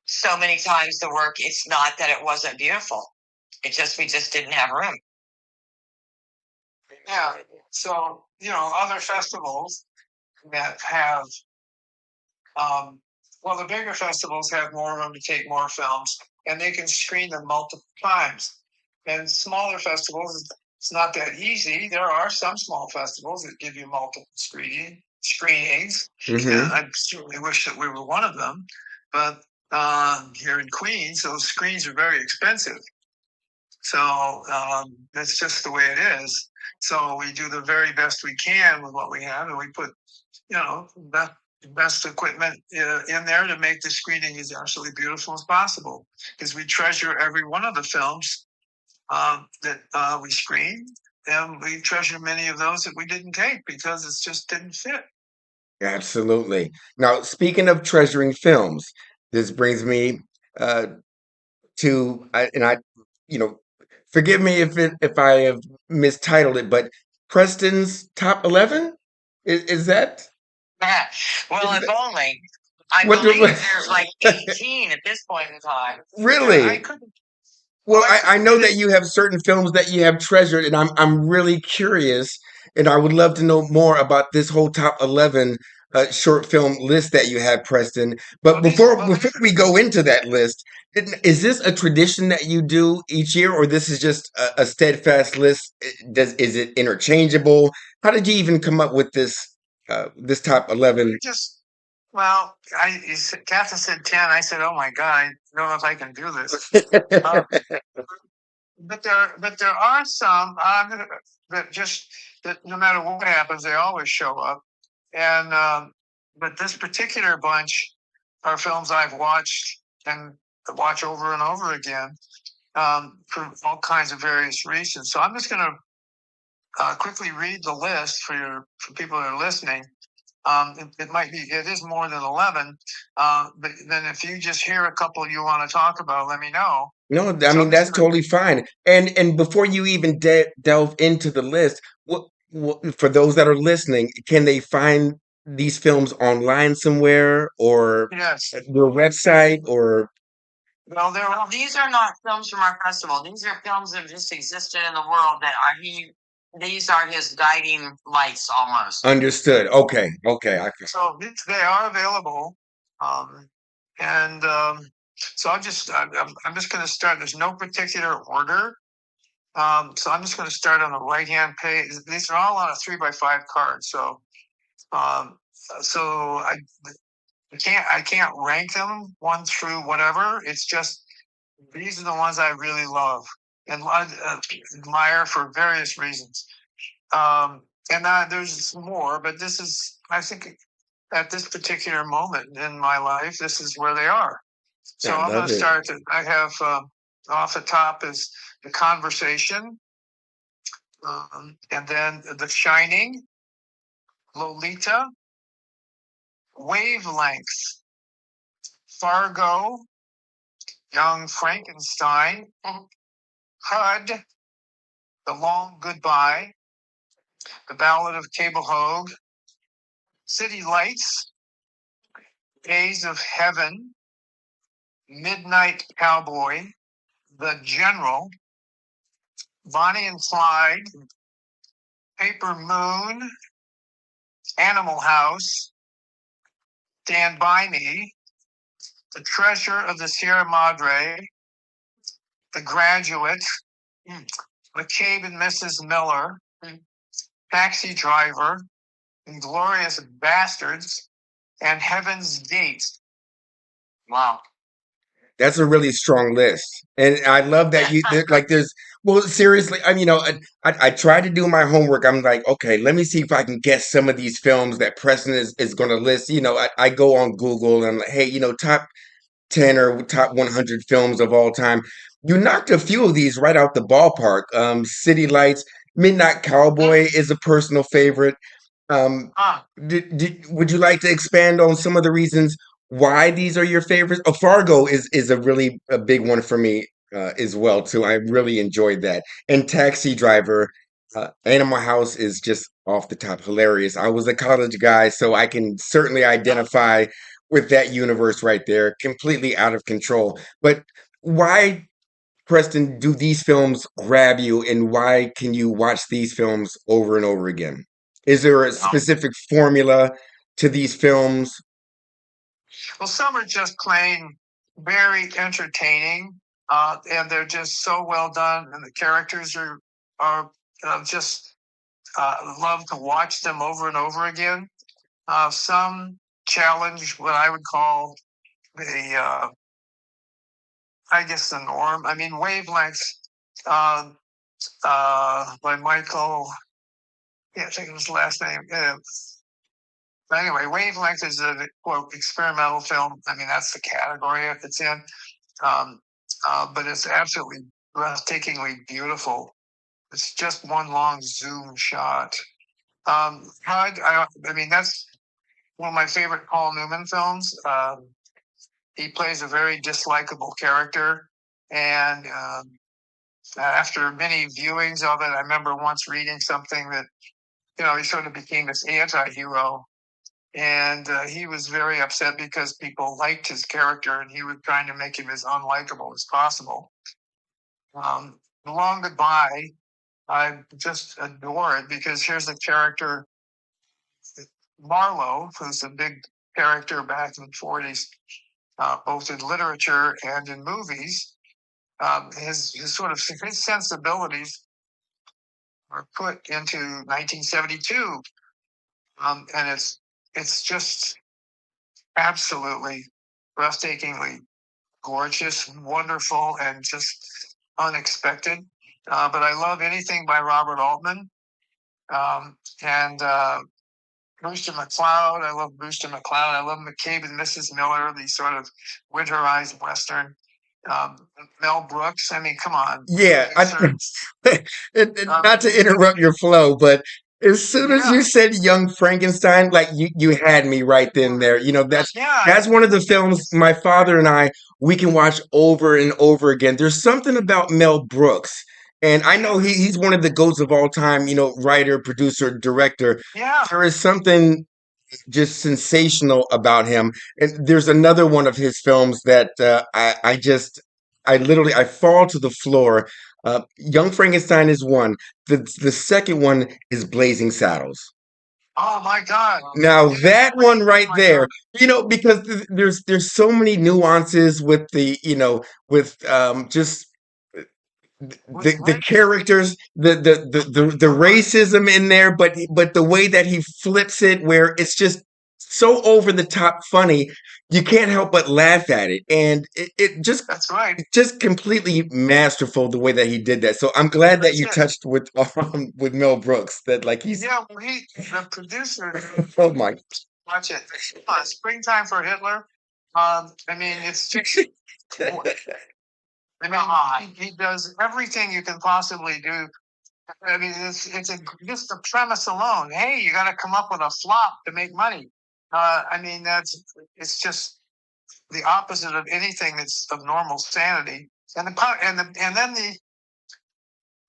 so many times the work, it's not that it wasn't beautiful, we just didn't have room. Yeah. So, other festivals that have, well, the bigger festivals have more room to take more films, and they can screen them multiple times. And smaller festivals, it's not that easy. There are some small festivals that give you multiple screenings, and Mm-hmm. I certainly wish that we were one of them. But here in Queens, those screens are very expensive. So that's just the way it is. So we do the very best we can with what we have, and we put, the best equipment in there to make the screening as absolutely beautiful as possible. Because we treasure every one of the films that we screen, and we treasure many of those that we didn't take because it just didn't fit. Absolutely. Now, speaking of treasuring films, this brings me uh, and I, you know, forgive me if I have mistitled it, but Preston's top 11 is that Yeah. Well, is if that only. I what believe the there's like 18 at this point in time. Yeah, I really? couldn't. Well, Well, I I couldn't know get that it. you have certain films that you have treasured, and I'm really curious, and I would love to know more about this whole top 11 short film list that you have, Preston. But Well, before we go into that list, is this a tradition that you do each year, or this is just a steadfast list? Is it interchangeable? How did you even come up with this top 11? just well, Catherine said 10. I said, "Oh my God, I don't know if I can do this." Uh, but there are some that just that no matter what happens, they always show up. And but this particular bunch are films I've watched and watch over and over again for all kinds of various reasons. So I'm just going to quickly read the list for people that are listening. It is more than 11, but then if you just hear a couple you want to talk about, let me know. No, I So mean I'm just that's going to. totally fine. And before you even delve into the list, what for those that are listening, can they find these films online somewhere or Yes. at your website or Well, Well, these are not films from our festival. These are films that have just existed in the world these are his guiding lights almost. understood? Okay, okay, so they are available, um, and so I'm just going to start. There's no particular order, so I'm just going to start on the right hand page. These are all on a 3x5 card, so um, so I can't rank them one through whatever. It's just these are the ones I really love and admire for various reasons. And there's more, but this is, I think, at this particular moment in my life, this is where they are. So I I'm going love to it. start. I have off the top is The Conversation, and then The Shining, Lolita, Wavelengths, Fargo, Young Frankenstein, HUD, The Long Goodbye, The Ballad of Cable Hogue, City Lights, Days of Heaven, Midnight Cowboy, The General, Bonnie and Clyde, Paper Moon, Animal House, Stand By Me, The Treasure of the Sierra Madre, The Graduate, McCabe and Mrs. Miller, Taxi Driver, Inglorious Bastards, and Heaven's Gate. Wow. That's a really strong list, and I love that like there's well seriously. I mean, I tried to do my homework. I'm like, okay, let me see if I can guess some of these films that Preston is going to list. I go on Google and I'm like, hey, top 10 or top 100 films of all time. You knocked a few of these right out the ballpark. City Lights, Midnight Cowboy is a personal favorite. Um, would you like to expand on some of the reasons why these are your favorites? Oh, Fargo is a really a big one for me as well too. I really enjoyed that. And Taxi Driver, Animal House is just off the top hilarious. I was a college guy, so I can certainly identify with that universe right there. Completely out of control. But why, Preston, do these films grab you, and why can you watch these films over and over again? Is there a specific formula to these films? Well, some are just plain very entertaining, and they're just so well done, and the characters are just love to watch them over and over again. Some challenge what I would call the I guess the norm. I mean, Wavelengths uh, by Michael. Yeah, I think it was his last name. But anyway, Wavelength is a quote experimental film. I mean, that's the category it's in. Um, but it's absolutely breathtakingly beautiful. It's just one long zoom shot. HUD, I mean, that's one of my favorite Paul Newman films. He plays a very dislikable character, and after many viewings of it, I remember once reading something that he sort of became this anti-hero, and he was very upset because people liked his character, and he was trying to make him as unlikable as possible. The Long Goodbye, I just adore it because here's a character, Marlowe, who's a big character back in the 40s, both in literature and in movies. His sort of his sensibilities are put into 1972, and it's just absolutely breathtakingly gorgeous, wonderful, and just unexpected. But I love anything by Robert Altman, and Brewster McCloud. I love Brewster McCloud. I love McCabe and Mrs. Miller, these sort of winterized Western. Mel Brooks. I mean, come on. Yeah, not to Um, interrupt your flow, but as soon as you yeah, said Young Frankenstein, like you had me right then there. yeah, That's one of the films my father and I we can watch over and over again. There's something about Mel Brooks, and I know yes, he's one of the goats of all time. Writer, producer, director. yeah. There is something just sensational about him. And there's another one of his films that I literally I fall to the floor. Young Frankenstein is one. The second one is Blazing Saddles. Oh my God. Now Yeah. that one Oh right my there, God. because there's so many nuances with the with just With the characters, the racism in there, but the way that he flips it, where it's just so over the top funny, you can't help but laugh at it, and it That's right. just completely masterful the way that he did that. So I'm glad that That's you it. touched with Mel Brooks, that like he's Yeah, well, the producer, oh my watch it. Springtime for Hitler. I mean, it's just, I mean, he does everything you can possibly do. I mean, just the premise alone. Hey, you got to come up with a flop to make money. I mean, it's just the opposite of anything that's of normal sanity. And then the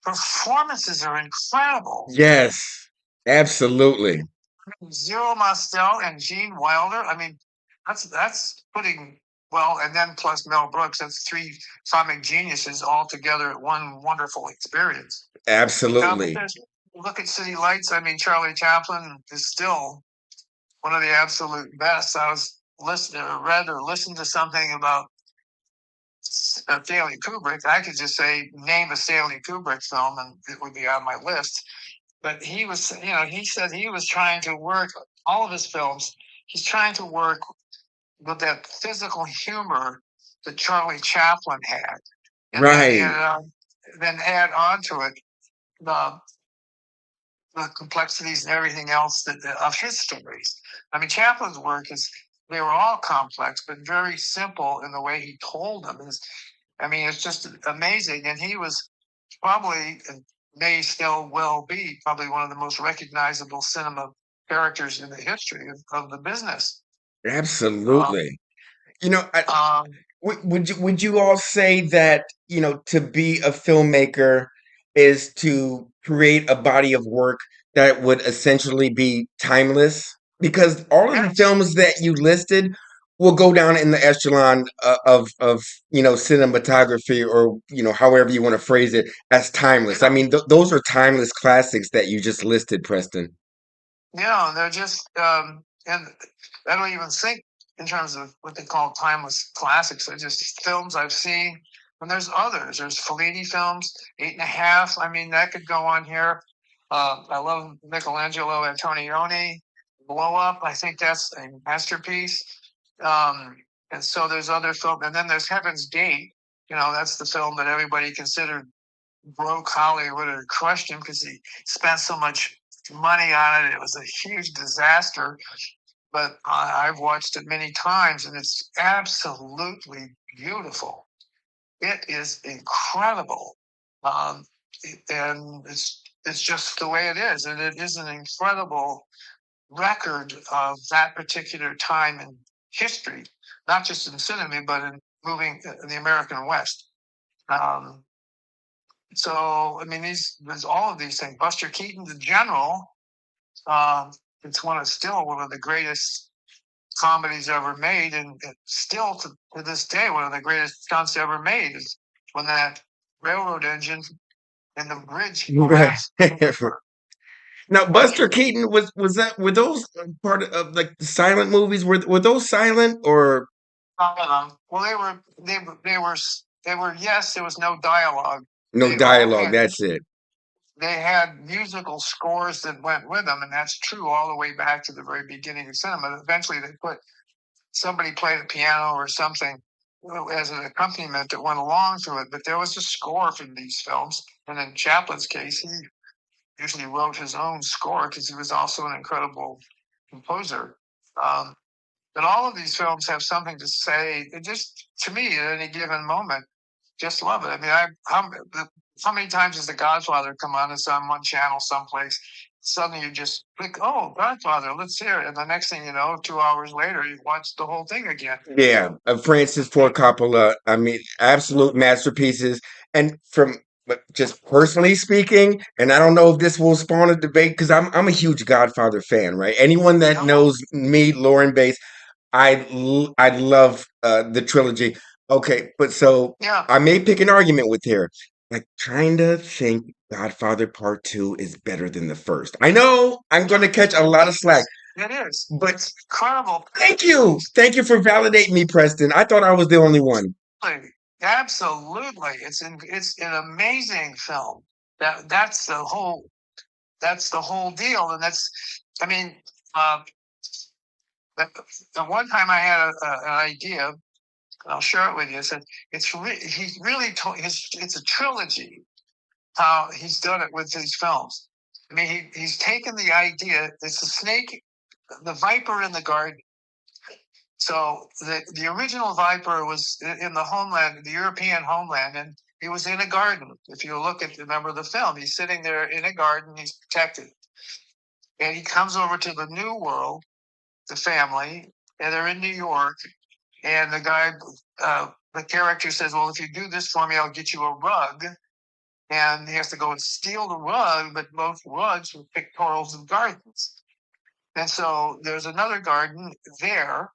performances are incredible. yes, absolutely. Zero Mostel and Gene Wilder. I mean, that's putting well, and then plus Mel Brooks. That's three comic geniuses all together at one wonderful experience. But Absolutely. look at City Lights. I mean, Charlie Chaplin is still one of the absolute best. I was read or listened to something about Stanley Kubrick. I could just say name a Stanley Kubrick film, and it would be on my list. But he was, he said he was trying to work all of his films. He's trying to work with that physical humor that Charlie Chaplin had, and Right. then add on to it the the complexities and everything else of his stories. I mean, Chaplin's work is they were all complex, but very simple in the way he told them. I mean, it's just amazing. And he was probably, and may still will be, probably one of the most recognizable cinema characters in the history of the business. Um, Absolutely. You know, um, would you all say that, to be a filmmaker is to create a body of work that would essentially be timeless? Because all of the yes, films that you listed will go down in the echelon of cinematography, or however you want to phrase it, as timeless. I yeah. mean, those are timeless classics that you just listed, Preston. Yeah, they're just, and I don't even think in terms of what they call timeless classics. They're just films I've seen. And there's others. There's Fellini films, Eight and a Half. I mean, that could go on here. I love Michelangelo Antonioni, Blow Up. I think that's a masterpiece. Um, and so there's other films. And then there's Heaven's Gate. That's the film that everybody considered broke Hollywood or crushed him because he spent so much money on it. It was a huge disaster. But I've watched it many times, and it's absolutely beautiful. It is incredible, um, and it's just the way it is, and it is an incredible record of that particular time in history, not just in cinema, but in moving in the American West. Um, so, I mean, there's all of these things. Buster Keaton, the General, um, it's still one of the greatest comedies ever made, and still to this day, one of the greatest stunts ever made is when that railroad engine and the bridge Right. collapsed. Now, That's Buster Keaton, were those part of like the silent movies? Were those silent or some of them. Well, they were. Yes, there was no dialogue. no They all dialogue? had That's it. they had musical scores that went with them, and that's true all the way back to the very beginning of cinema. Eventually, they put somebody played the piano or something as an accompaniment that went along to it. But there was a score for these films, and in Chaplin's case, he usually wrote his own score because he was also an incredible composer. Um, but all of these films have something to say. It just, to me, at any given moment, just love it. I mean, how many times has The Godfather come on? It's on one channel someplace. Suddenly you just click, oh, Godfather, let's hear it. And the next thing you know, 2 hours later, you've watched the whole thing again. Yeah, Francis Ford Coppola. I mean, absolute masterpieces. And from but just personally speaking, and I don't know if this will spawn a debate because I'm a huge Godfather fan, right? Anyone that No, knows me, Lauren Bass, I love the trilogy. Okay, but so yeah, I may pick an argument with here. Like trying to think Godfather Part 2 is better than the first. I know I'm going to catch a lot of it slack, is. It is. but It's incredible. thank you. Thank you for validating me, Preston. I thought I was the only one. Absolutely. It's an amazing film. That's the whole deal. And I mean, uh, the one time I had an idea, and I'll share it with you. I said he's really told it's a trilogy. How he's done it with these films. I mean, he's taken the idea. It's the snake, the viper in the garden. So the original viper was in the homeland, the European homeland, and he was in a garden. If you remember the film, he's sitting there in a garden. He's protected, and he comes over to the New World, the family, and they're in New York. And the character says, "Well, if you do this for me, I'll get you a rug." And he has to go and steal the rug, but both rugs were pictorials of gardens. And so there's another garden there,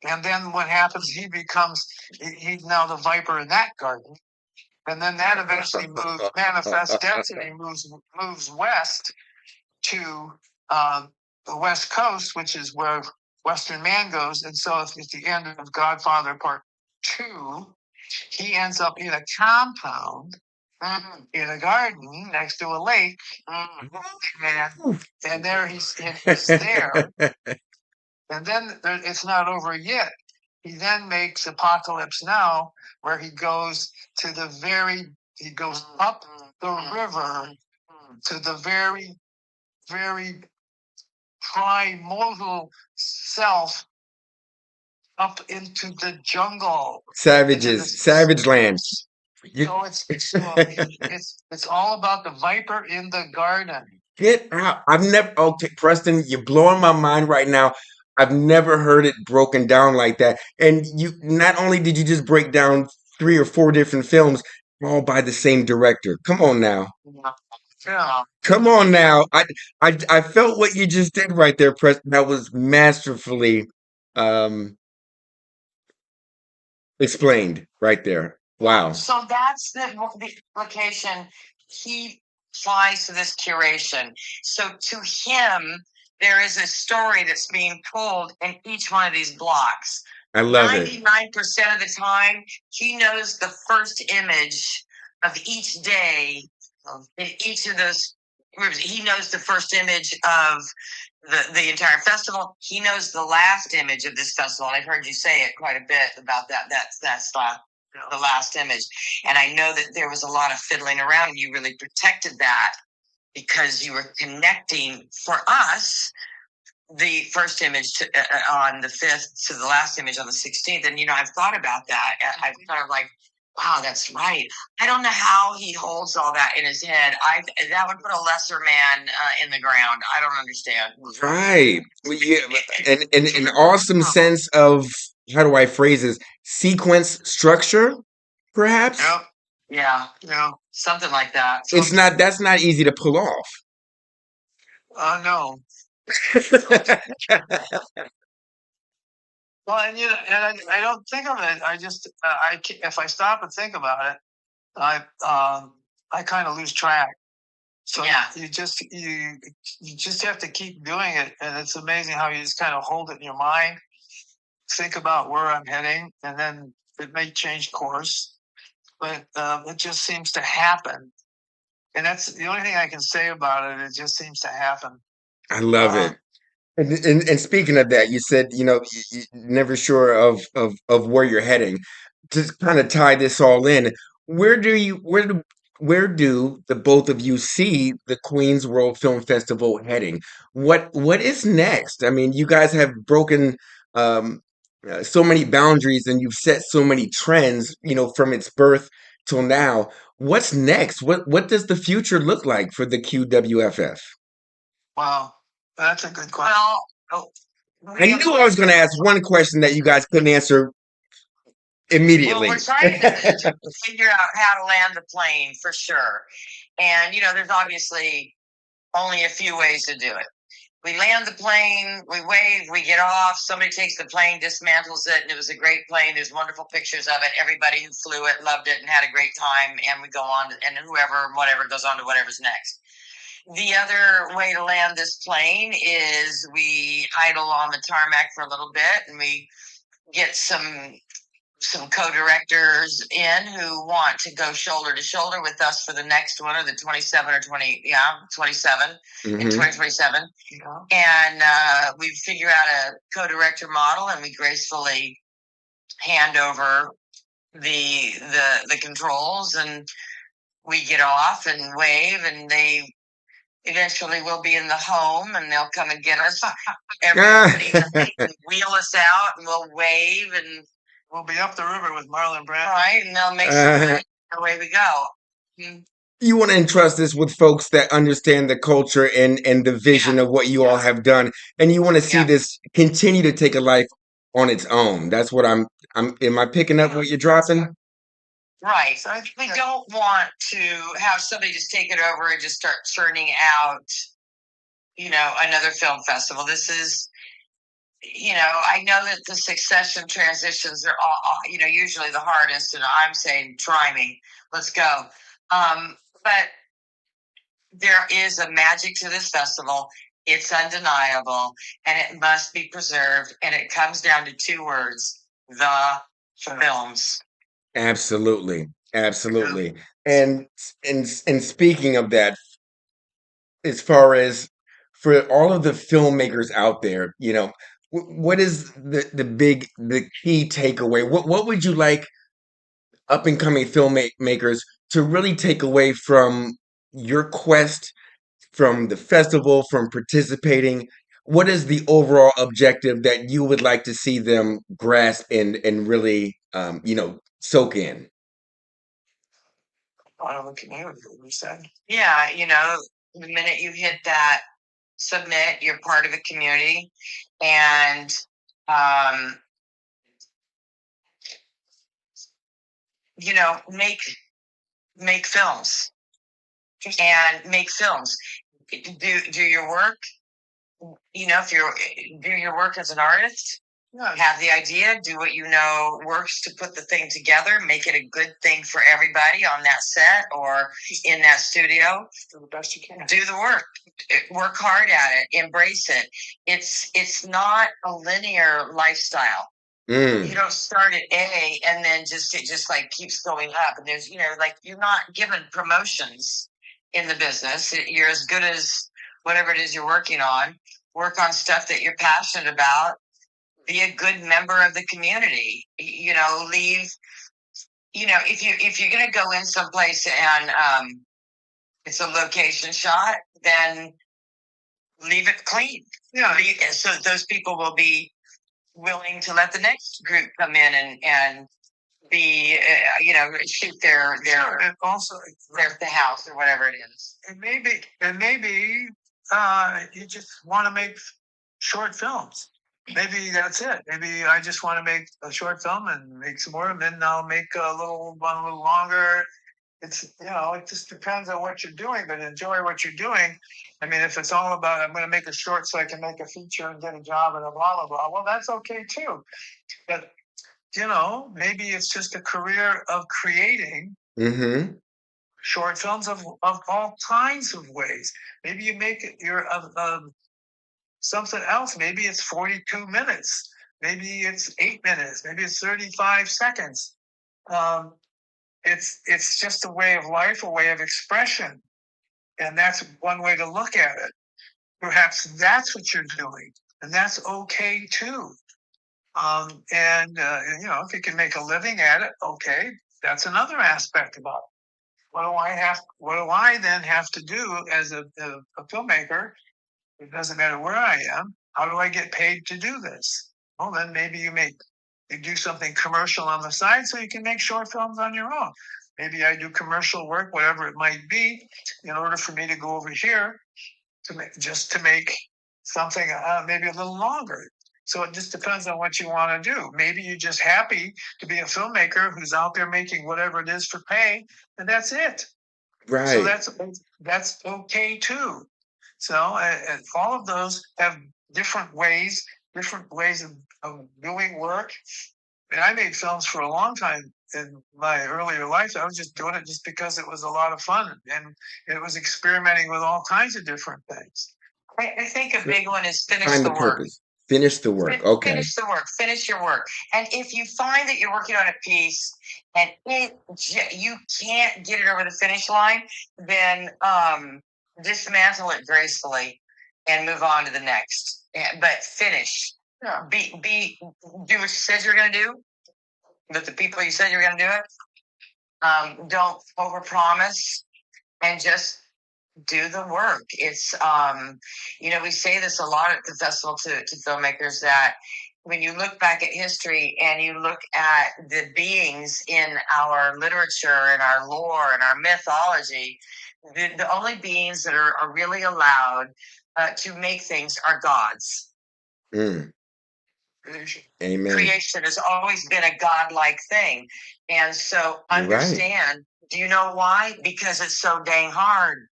And then what happens? He's now the viper in that garden. And then that eventually manifests destiny, moves west to the West Coast, which is where Western Man goes. And so at the end of Godfather Part 2, he ends up in a compound in a garden next to a lake. And there he's there. And then it's not over yet. He then makes Apocalypse Now, where he goes up the river to the very, very primordial self, up into the jungle. Savages, savage lands. So it's all about the viper in the garden. Get out. I've never, okay, Preston, you're blowing my mind right now. I've never heard it broken down like that. And you, not only did you just break down 3 or 4 different films, all by the same director. Come on now. Yeah. Come on now. I felt what you just did right there, Preston. That was masterfully um explained right there. Wow. So that's the implication. He applies to this curation. So to him, there is a story that's being told in each one of these blocks. I love it. 99% of the time, he knows the first image of each day in each of those groups. He knows the first image of the entire festival. He knows the last image of this festival. And I've heard you say it quite a bit about that. That's the last image. And I know that there was a lot of fiddling around, and you really protected that because you were connecting for us the first image on the 5th to the last image on the 16th. And, I've thought about that. I've kind of like, wow, that's right. I don't know how he holds all that in his head. That would put a lesser man in the ground. I don't understand. Right. Well, yeah, and an awesome sense of, how do I phrase this? Sequence structure, perhaps? Yep. Yeah. Something like that. That's not easy to pull off. No. Well, and I don't think of it. I just if I stop and think about it, I kind of lose track. So Yeah. you just have to keep doing it, and it's amazing how you just kind of hold it in your mind, think about where I'm heading, and then it may change course, but it just seems to happen, and that's the only thing I can say about it. It just seems to happen. I love it. And speaking of that, you said, you're never sure of where you're heading. To kind of tie this all in, where do the both of you see the Queens World Film Festival heading? What is next? I mean, you guys have broken um, so many boundaries, and you've set so many trends, from its birth till now. What's next? What does the future look like for the QWFF? Wow, that's a good question. Well, I knew I was going to ask one question that you guys couldn't answer immediately. Well, we're trying to figure out how to land the plane for sure. And, there's obviously only a few ways to do it. We land the plane, we wave, we get off. Somebody takes the plane, dismantles it, and it was a great plane. There's wonderful pictures of it. Everybody who flew it loved it and had a great time. And we go on, and whatever goes on to whatever's next. The other way to land this plane is we idle on the tarmac for a little bit, and we get some co-directors in who want to go shoulder to shoulder with us for the next one, or the 27 or 27 in 2027. And we figure out a co-director model, and we gracefully hand over the controls, and we get off and wave, and they eventually will be in the home, and they'll come and get us. Everybody will wheel us out, and we'll wave, and we'll be up the river with Marlon Brando. Right, and they'll make some away we go. You want to entrust this with folks that understand the culture and the vision of what you all have done, and you want to see this continue to take a life on its own. That's what am I picking up what you're dropping? Right. We don't want to have somebody just take it over and just start churning out, another film festival. This is I know that the succession transitions are all usually the hardest, and I'm saying, try me, let's go. But there is a magic to this festival. It's undeniable, and it must be preserved. And it comes down to two words: the films. Absolutely. Absolutely. And speaking of that, as far as for all of the filmmakers out there, what is the key takeaway? What would you like up and coming filmmakers to really take away from your quest, from the festival, from participating? What is the overall objective that you would like to see them grasp and really soak in? Part of the community, we said. Yeah, the minute you hit that submit, you're part of a community, and um, make films and make films. Do your work. If you do your work as an artist, Yeah, have the idea, do what you know works to put the thing together, make it a good thing for everybody on that set or in that studio. do the best you can. Do the work hard at it, embrace it. It's not a linear lifestyle. You don't start at A and then it just like keeps going up. And there's like, you're not given promotions in the business. You're as good as whatever it is you're working on. Work on stuff that you're passionate about. Be a good member of the community. Leave. If you're gonna go in someplace and it's a location shot, then leave it clean. Yeah, So those people will be willing to let the next group come in and be shoot and also the house or whatever it is. maybe you just want to make short films. Maybe that's it. Maybe I just want to make a short film and make some more, and then I'll make a little one a little longer. It just depends on what you're doing, but enjoy what you're doing. I mean, if it's all about I'm going to make a short so I can make a feature and get a job and a blah blah blah, well, that's okay too. But maybe it's just a career of creating Mm-hmm. short films of all kinds of ways. Maybe you make it of something else. Maybe it's 42 minutes. Maybe it's 8 minutes. Maybe it's 35 seconds. Um, it's just a way of life, a way of expression, and that's one way to look at it. Perhaps that's what you're doing, and that's okay too. And if you can make a living at it, okay, that's another aspect about it. What do I then have to do as a filmmaker? It doesn't matter where I am. How do I get paid to do this? Well, then maybe you do something commercial on the side so you can make short films on your own. Maybe I do commercial work, whatever it might be, in order for me to go over here to make something maybe a little longer. So it just depends on what you want to do. Maybe you're just happy to be a filmmaker who's out there making whatever it is for pay, and that's it. So Right. that's okay too. So all of those have different ways of doing work. And I made films for a long time in my earlier life. I was just doing it just because it was a lot of fun, and it was experimenting with all kinds of different things. I think a big one is finish Find the the work. purpose. Finish the work. Okay. Finish the work. Finish your work. And if you find that you're working on a piece and you can't get it over the finish line, then dismantle it gracefully and move on to the next. But finish. Yeah. Do what you said you're going to do with the people you said you're going to do it. Don't overpromise and just do the work. It's we say this a lot at the festival to filmmakers, that when you look back at history and you look at the beings in our literature and our lore and our mythology, the only beings that are really allowed to make things are gods. Mm. Amen. Creation has always been a godlike thing, and so You're right. understand. Do you know why? Because it's so dang hard.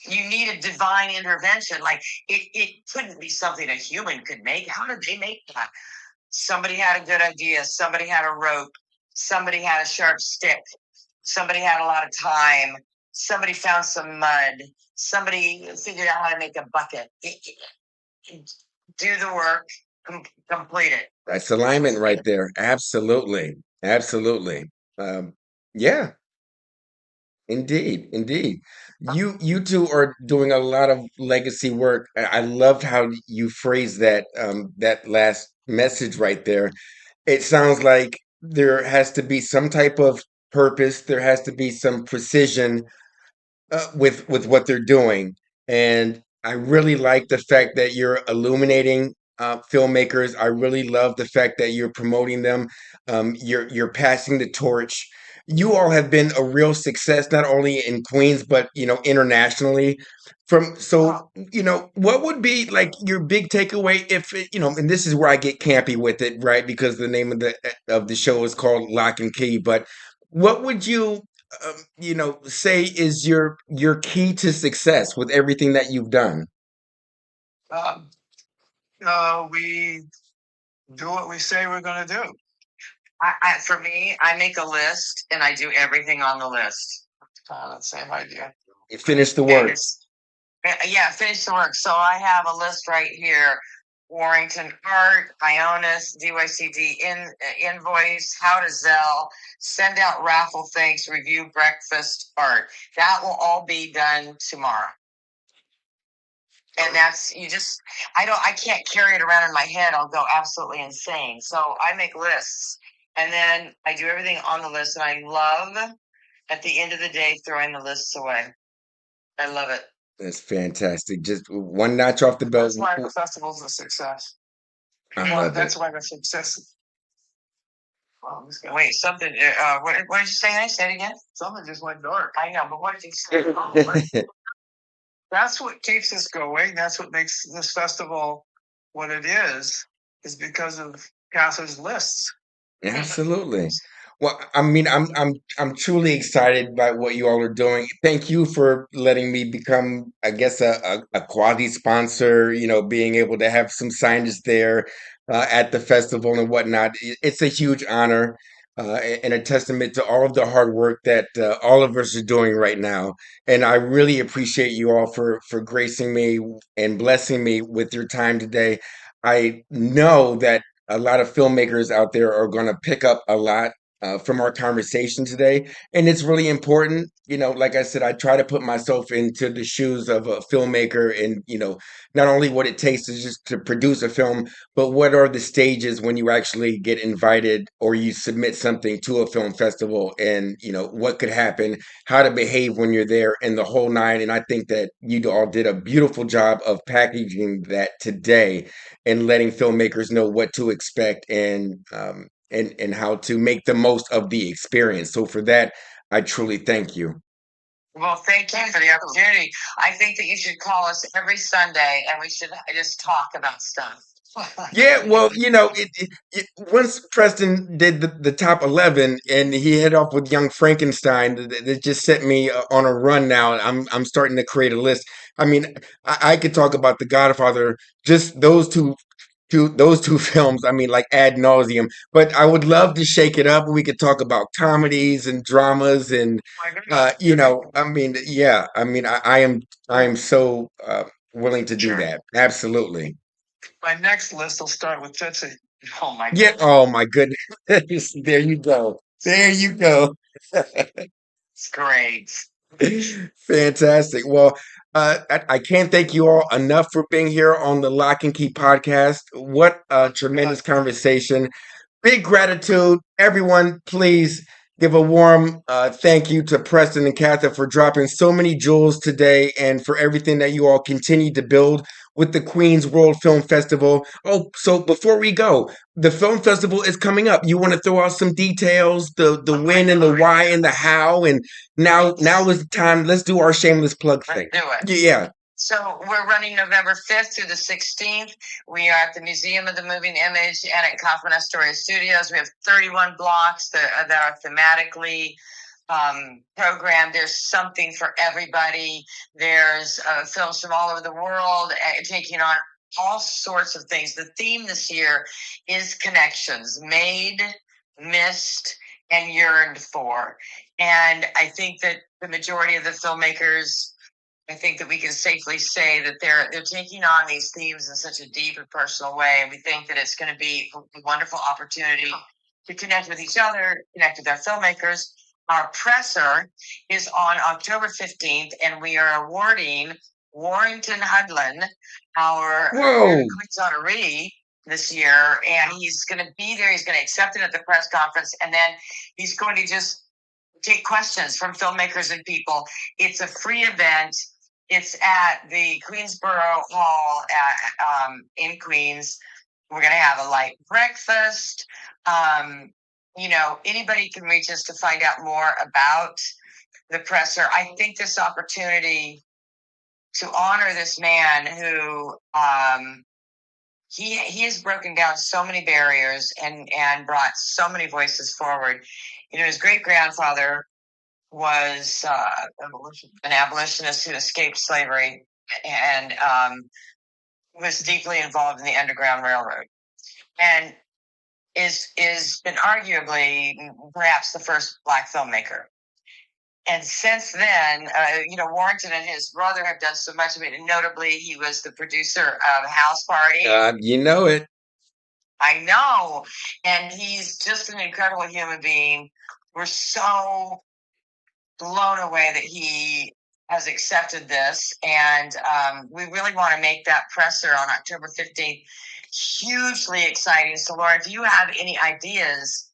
you need a divine intervention. Like it couldn't be something a human could make. How did they make that? Somebody had a good idea. Somebody had a rope. Somebody had a sharp stick. Somebody had a lot of time. Somebody found some mud. Somebody figured out how to make a bucket. Do the work, complete it. That's alignment right there. Absolutely. Absolutely. Um, yeah, indeed. Indeed. You two are doing a lot of legacy work. I loved how you phrased that that last message right there. It sounds like there has to be some type of purpose, there has to be some precision with what they're doing. And I really like the fact that you're illuminating filmmakers. I really love the fact that you're promoting them. You're passing the torch. You all have been a real success, not only in Queens but internationally. From so what would be like your big takeaway if and this is where I get campy with it, right? Because the name of the show is called Lock and Key. But what would you say is your key to success with everything that you've done? Um, we do what we say we're going to do. For me, I make a list and I do everything on the list. Kind of the same idea. You finish the And work. yeah, finish the work. So I have a list right here. Warrington Art, Ionis, DYCD invoice, how to Zelle, send out raffle thanks, review breakfast art. That will all be done tomorrow. And that's I can't carry it around in my head. I'll go absolutely insane. So I make lists and then I do everything on the list. And I love at the end of the day throwing the lists away. I love it. That's fantastic. Just one notch off the belt. That's why the festival's a success. I love That's it. why the success. Wait, something. What did you say? I said it again. Something just went dark. I know, but what did you say? That's what keeps us going. That's what makes this festival what it is because of Catherine's lists. Absolutely. Well, I mean, I'm truly excited by what you all are doing. Thank you for letting me become, I guess, a quasi sponsor. Being able to have some signage there at the festival and whatnot. It's a huge honor and a testament to all of the hard work that all of us are doing right now. And I really appreciate you all for gracing me and blessing me with your time today. I know that a lot of filmmakers out there are going to pick up a lot from our conversation today. And it's really important. Like I said, I try to put myself into the shoes of a filmmaker and, not only what it takes to just to produce a film, but what are the stages when you actually get invited or you submit something to a film festival and, what could happen, how to behave when you're there and the whole nine. And I think that you all did a beautiful job of packaging that today and letting filmmakers know what to expect and how to make the most of the experience. So for that, I truly thank you. Well, thank you for the opportunity. I think that you should call us every Sunday and we should just talk about stuff. Yeah, well, once Preston did the top 11 and he hit off with Young Frankenstein, that just set me on a run now. I'm starting to create a list. I mean, I could talk about The Godfather, just those two films, I mean, like ad nauseum. But I would love to shake it up. We could talk about comedies and dramas, and I mean, yeah, I mean, I am so willing to do Sure. that. Absolutely. My next list will start with Tootsie. Oh my Yeah. goodness. Oh my goodness. There you go. There you go. It's great. Fantastic. Well, I can't thank you all enough for being here on the Lock and Key podcast. What a tremendous conversation. Big gratitude. Everyone, please give a warm thank you to Preston and Katha for dropping so many jewels today and for everything that you all continue to build with the Queens World Film Festival. Oh, so before we go, the film festival is coming up. You want to throw out some details, the when and the why and the how, and now is the time. Let's do our shameless plug thing. Let's do it. Yeah. So we're running November 5th through the 16th. We are at the Museum of the Moving Image and at Kaufman Astoria Studios. We have 31 blocks that are thematically program. There's something for everybody. There's films from all over the world taking on all sorts of things. The theme this year is connections, made, missed, and yearned for. And I think that the majority of the filmmakers, I think that we can safely say that they're taking on these themes in such a deep and personal way. And we think that it's going to be a wonderful opportunity to connect with each other, connect with our filmmakers. Our presser is on October 15th, and we are awarding Warrington Hudlin, our Queen's honoree this year. And he's going to be there. He's going to accept it at the press conference. And then he's going to just take questions from filmmakers and people. It's a free event. It's at the Queensboro Hall in Queens. We're going to have a light breakfast. Anybody can reach us to find out more about the presser. I think this opportunity to honor this man who he has broken down so many barriers and brought so many voices forward. His great grandfather was an abolitionist who escaped slavery and was deeply involved in the Underground Railroad, and is been arguably perhaps the first Black filmmaker. And since then, Warrington and his brother have done so much of it. And notably, he was the producer of House Party. You know it. I know. And he's just an incredible human being. We're so blown away that he has accepted this. And we really want to make that presser on October 15th hugely exciting. So, Laura, if you have any ideas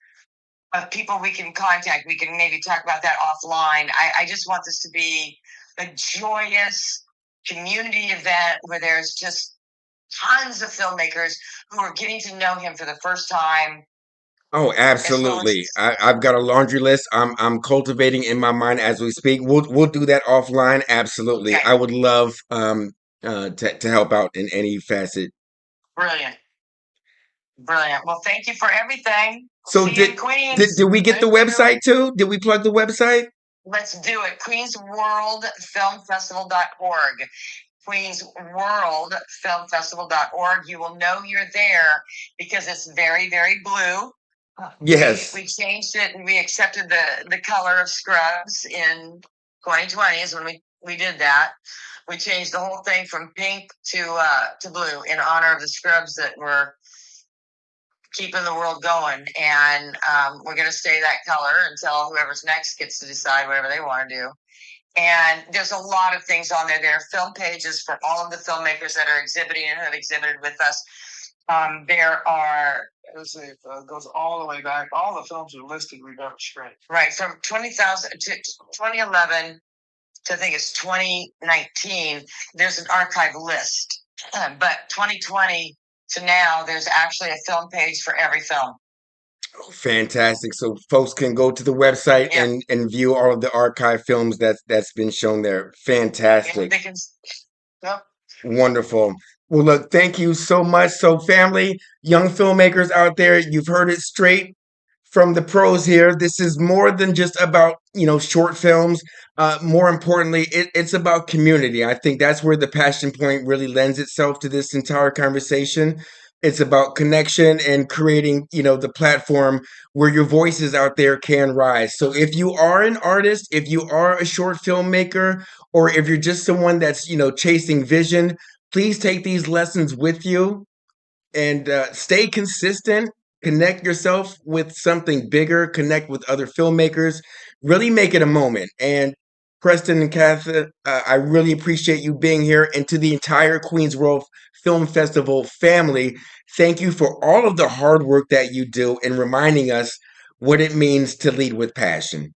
of people we can contact, we can maybe talk about that offline. I just want this to be a joyous community event where there's just tons of filmmakers who are getting to know him for the first time. Oh, absolutely. I've got a laundry list. I'm cultivating in my mind as we speak. We'll do that offline. Absolutely. Okay. I would love to help out in any facet. Brilliant. Well, thank you for everything. So See you in Queens. did we get the website too? Did we plug the website? Let's do it. QueensWorldFilmFestival.org. QueensWorldFilmFestival.org. You will know you're there because it's very, very blue. Yes. We changed it and we accepted the color of Scrubs in 2020 is when we did that. We changed the whole thing from pink to blue in honor of the Scrubs that were keeping the world going. And we're going to stay that color until whoever's next gets to decide whatever they want to do. And there's a lot of things on there. There are film pages for all of the filmmakers that are exhibiting and have exhibited with us. There are, let's see, it goes all the way back. All the films are listed. We've ever screened. Right, from 20,000 to 2011 to I think it's 2019. There's an archive list, but 2020 to now, there's actually a film page for every film. Oh, fantastic! So folks can go to the website and view all of the archive films that's been shown there. Fantastic. Yep. Wonderful. Well, look, thank you so much. So, family, young filmmakers out there, you've heard it straight from the pros here. This is more than just about, short films. More importantly, it's about community. I think that's where the passion point really lends itself to this entire conversation. It's about connection and creating, the platform where your voices out there can rise. So if you are an artist, if you are a short filmmaker, or if you're just someone that's, chasing vision, please take these lessons with you and stay consistent. Connect yourself with something bigger. Connect with other filmmakers. Really make it a moment. And Preston and Katha, I really appreciate you being here. And to the entire Queens World Film Festival family, thank you for all of the hard work that you do in reminding us what it means to lead with passion.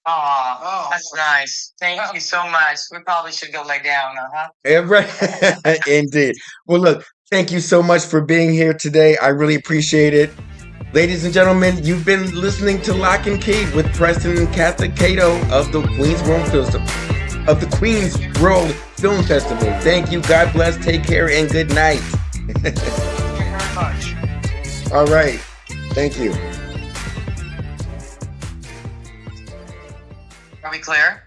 Oh, that's nice. Thank you so much. We probably should go lay down now, huh? Yeah, right. Indeed. Well, look, thank you so much for being here today. I really appreciate it. Ladies and gentlemen, you've been listening to Lock and Key with Preston and Katha Cato of the Queens World Film Festival. Thank you. God bless. Take care and good night. Thank you very much. All right. Thank you. clear?